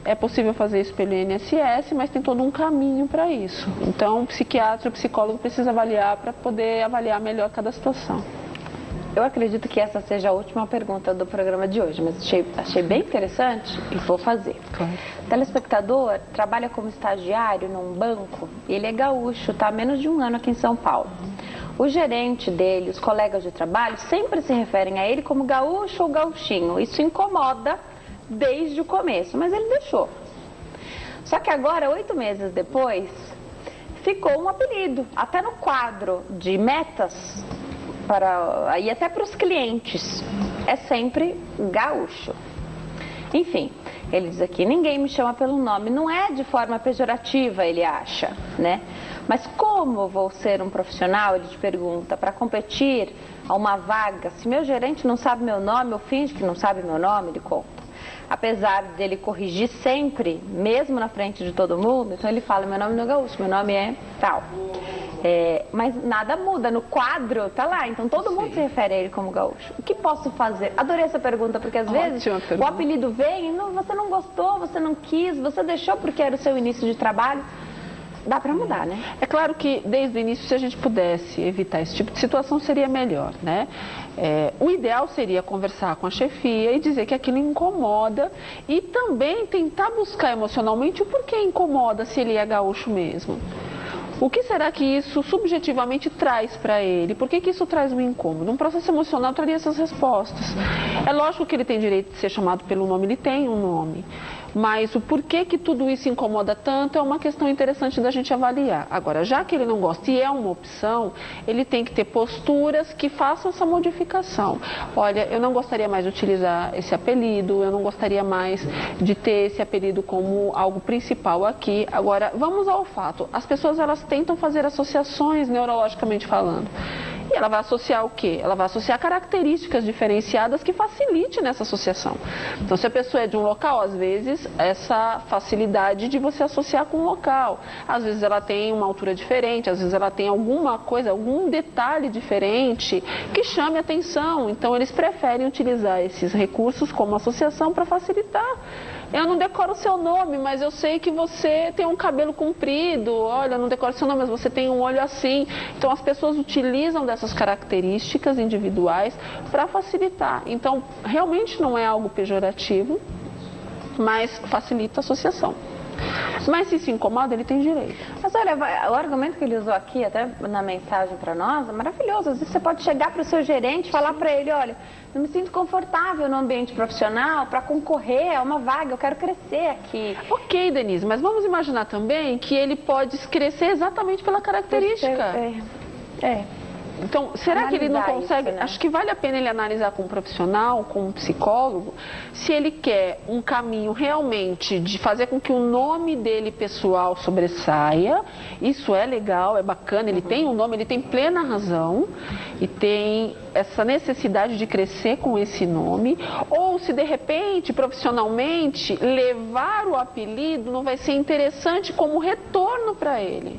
É possível fazer isso pelo INSS, mas tem todo um caminho para isso. Então o psiquiatra e o psicólogo precisam avaliar para poder avaliar melhor cada situação. Eu acredito que essa seja a última pergunta do programa de hoje, mas achei bem interessante e vou fazer. Claro. O telespectador trabalha como estagiário num banco e ele é gaúcho, está há menos de um ano aqui em São Paulo. O gerente dele, os colegas de trabalho, sempre se referem a ele como gaúcho ou gauchinho. Isso incomoda desde o começo, mas ele deixou. Só que agora, 8 meses depois, ficou um apelido, até no quadro de metas, e até para os clientes, é sempre gaúcho. Enfim, ele diz aqui, ninguém me chama pelo nome, não é de forma pejorativa, ele acha, né? Mas como vou ser um profissional, ele te pergunta, para competir a uma vaga, se meu gerente não sabe meu nome, ou finge que não sabe meu nome, ele conta. Apesar dele corrigir sempre, mesmo na frente de todo mundo, então ele fala, meu nome não é gaúcho, meu nome é tal. Mas nada muda, no quadro tá lá, então todo mundo se refere a ele como gaúcho. O que posso fazer? Adorei essa pergunta, porque às vezes o apelido vem e você não gostou, você não quis, você deixou porque era o seu início de trabalho. Dá para mudar, né? É claro que desde o início, se a gente pudesse evitar esse tipo de situação, seria melhor, né? O ideal seria conversar com a chefia e dizer que aquilo incomoda e também tentar buscar emocionalmente o porquê incomoda, se ele é gaúcho mesmo. O que será que isso subjetivamente traz para ele? Por que isso traz um incômodo? Um processo emocional traria essas respostas. É lógico que ele tem direito de ser chamado pelo nome, ele tem um nome. Mas o porquê que tudo isso incomoda tanto é uma questão interessante da gente avaliar. Agora, já que ele não gosta e é uma opção, ele tem que ter posturas que façam essa modificação. Olha, eu não gostaria mais de utilizar esse apelido, eu não gostaria mais de ter esse apelido como algo principal aqui. Agora, vamos ao fato. As pessoas, elas tentam fazer associações neurologicamente falando. E ela vai associar o quê? Ela vai associar características diferenciadas que facilite nessa associação. Então, se a pessoa é de um local, às vezes, essa facilidade de você associar com um local. Às vezes ela tem uma altura diferente, às vezes ela tem alguma coisa, algum detalhe diferente que chame atenção. Então, eles preferem utilizar esses recursos como associação para facilitar. Eu não decoro o seu nome, mas eu sei que você tem um cabelo comprido. Olha, eu não decoro o seu nome, mas você tem um olho assim. Então, as pessoas utilizam dessas características individuais para facilitar. Então, realmente não é algo pejorativo, mas facilita a associação. Mas se incomoda, ele tem direito. Mas olha, o argumento que ele usou aqui, até na mensagem para nós, é maravilhoso. Às vezes você pode chegar para o seu gerente e falar para ele, olha, não me sinto confortável no ambiente profissional para concorrer a uma vaga, eu quero crescer aqui. Ok, Denise, mas vamos imaginar também que ele pode crescer exatamente pela característica. Então, será que ele não consegue? Isso, né? Acho que vale a pena ele analisar com um profissional, com um psicólogo, se ele quer um caminho realmente de fazer com que o nome dele pessoal sobressaia. Isso é legal, é bacana, ele tem um nome, ele tem plena razão e tem essa necessidade de crescer com esse nome. Ou se de repente, profissionalmente, levar o apelido não vai ser interessante como retorno para ele.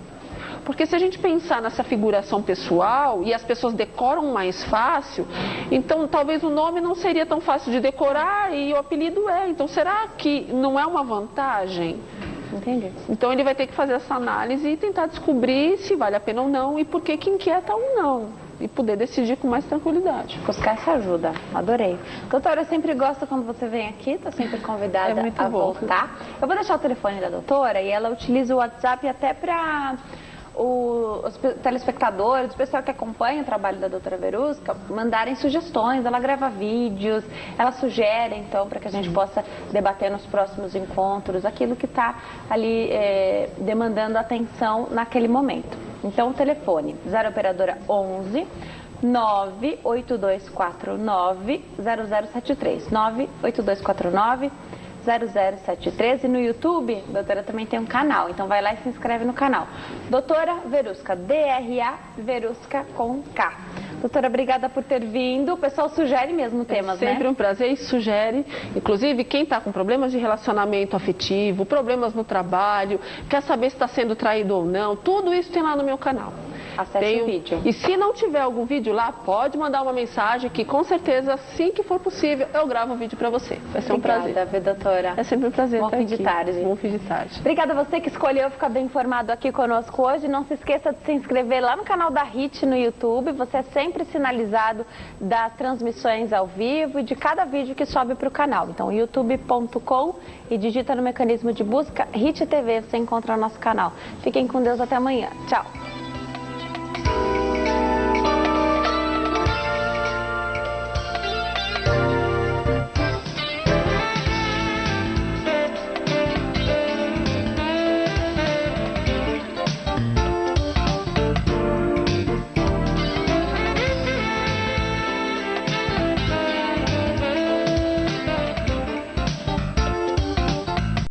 Porque se a gente pensar nessa figuração pessoal e as pessoas decoram mais fácil, então talvez o nome não seria tão fácil de decorar e o apelido é. Então será que não é uma vantagem? Entendi. Então ele vai ter que fazer essa análise e tentar descobrir se vale a pena ou não e por que inquieta ou não. E poder decidir com mais tranquilidade. Buscar essa ajuda. Adorei. Doutora, eu sempre gosto quando você vem aqui, está sempre convidada a voltar. Eu vou deixar o telefone da doutora e ela utiliza o WhatsApp até para os telespectadores, o pessoal que acompanha o trabalho da doutora Verusca, mandarem sugestões. Ela grava vídeos, ela sugere, então, para que a gente possa debater nos próximos encontros aquilo que está ali demandando atenção naquele momento. Então, o telefone 0 operadora 11 98249 0073 98249 0073 e no YouTube, doutora, também tem um canal, então vai lá e se inscreve no canal. Doutora Verusca, D-R-A Verusca com K. Doutora, obrigada por ter vindo. O pessoal sugere mesmo temas, né? Sempre um prazer e sugere. Inclusive, quem está com problemas de relacionamento afetivo, problemas no trabalho, quer saber se está sendo traído ou não, tudo isso tem lá no meu canal. Acesse o vídeo. E se não tiver algum vídeo lá, pode mandar uma mensagem que com certeza, assim que for possível, eu gravo o vídeo para você. Vai ser um prazer. Obrigada, doutora. É sempre um prazer estar aqui. Bom fim de tarde. Bom fim de tarde. Obrigada a você que escolheu ficar bem informado aqui conosco hoje. Não se esqueça de se inscrever lá no canal da HIT no YouTube. Você é sempre sinalizado das transmissões ao vivo e de cada vídeo que sobe para o canal. Então, youtube.com e digita no mecanismo de busca HIT TV. Você encontra o nosso canal. Fiquem com Deus, até amanhã. Tchau.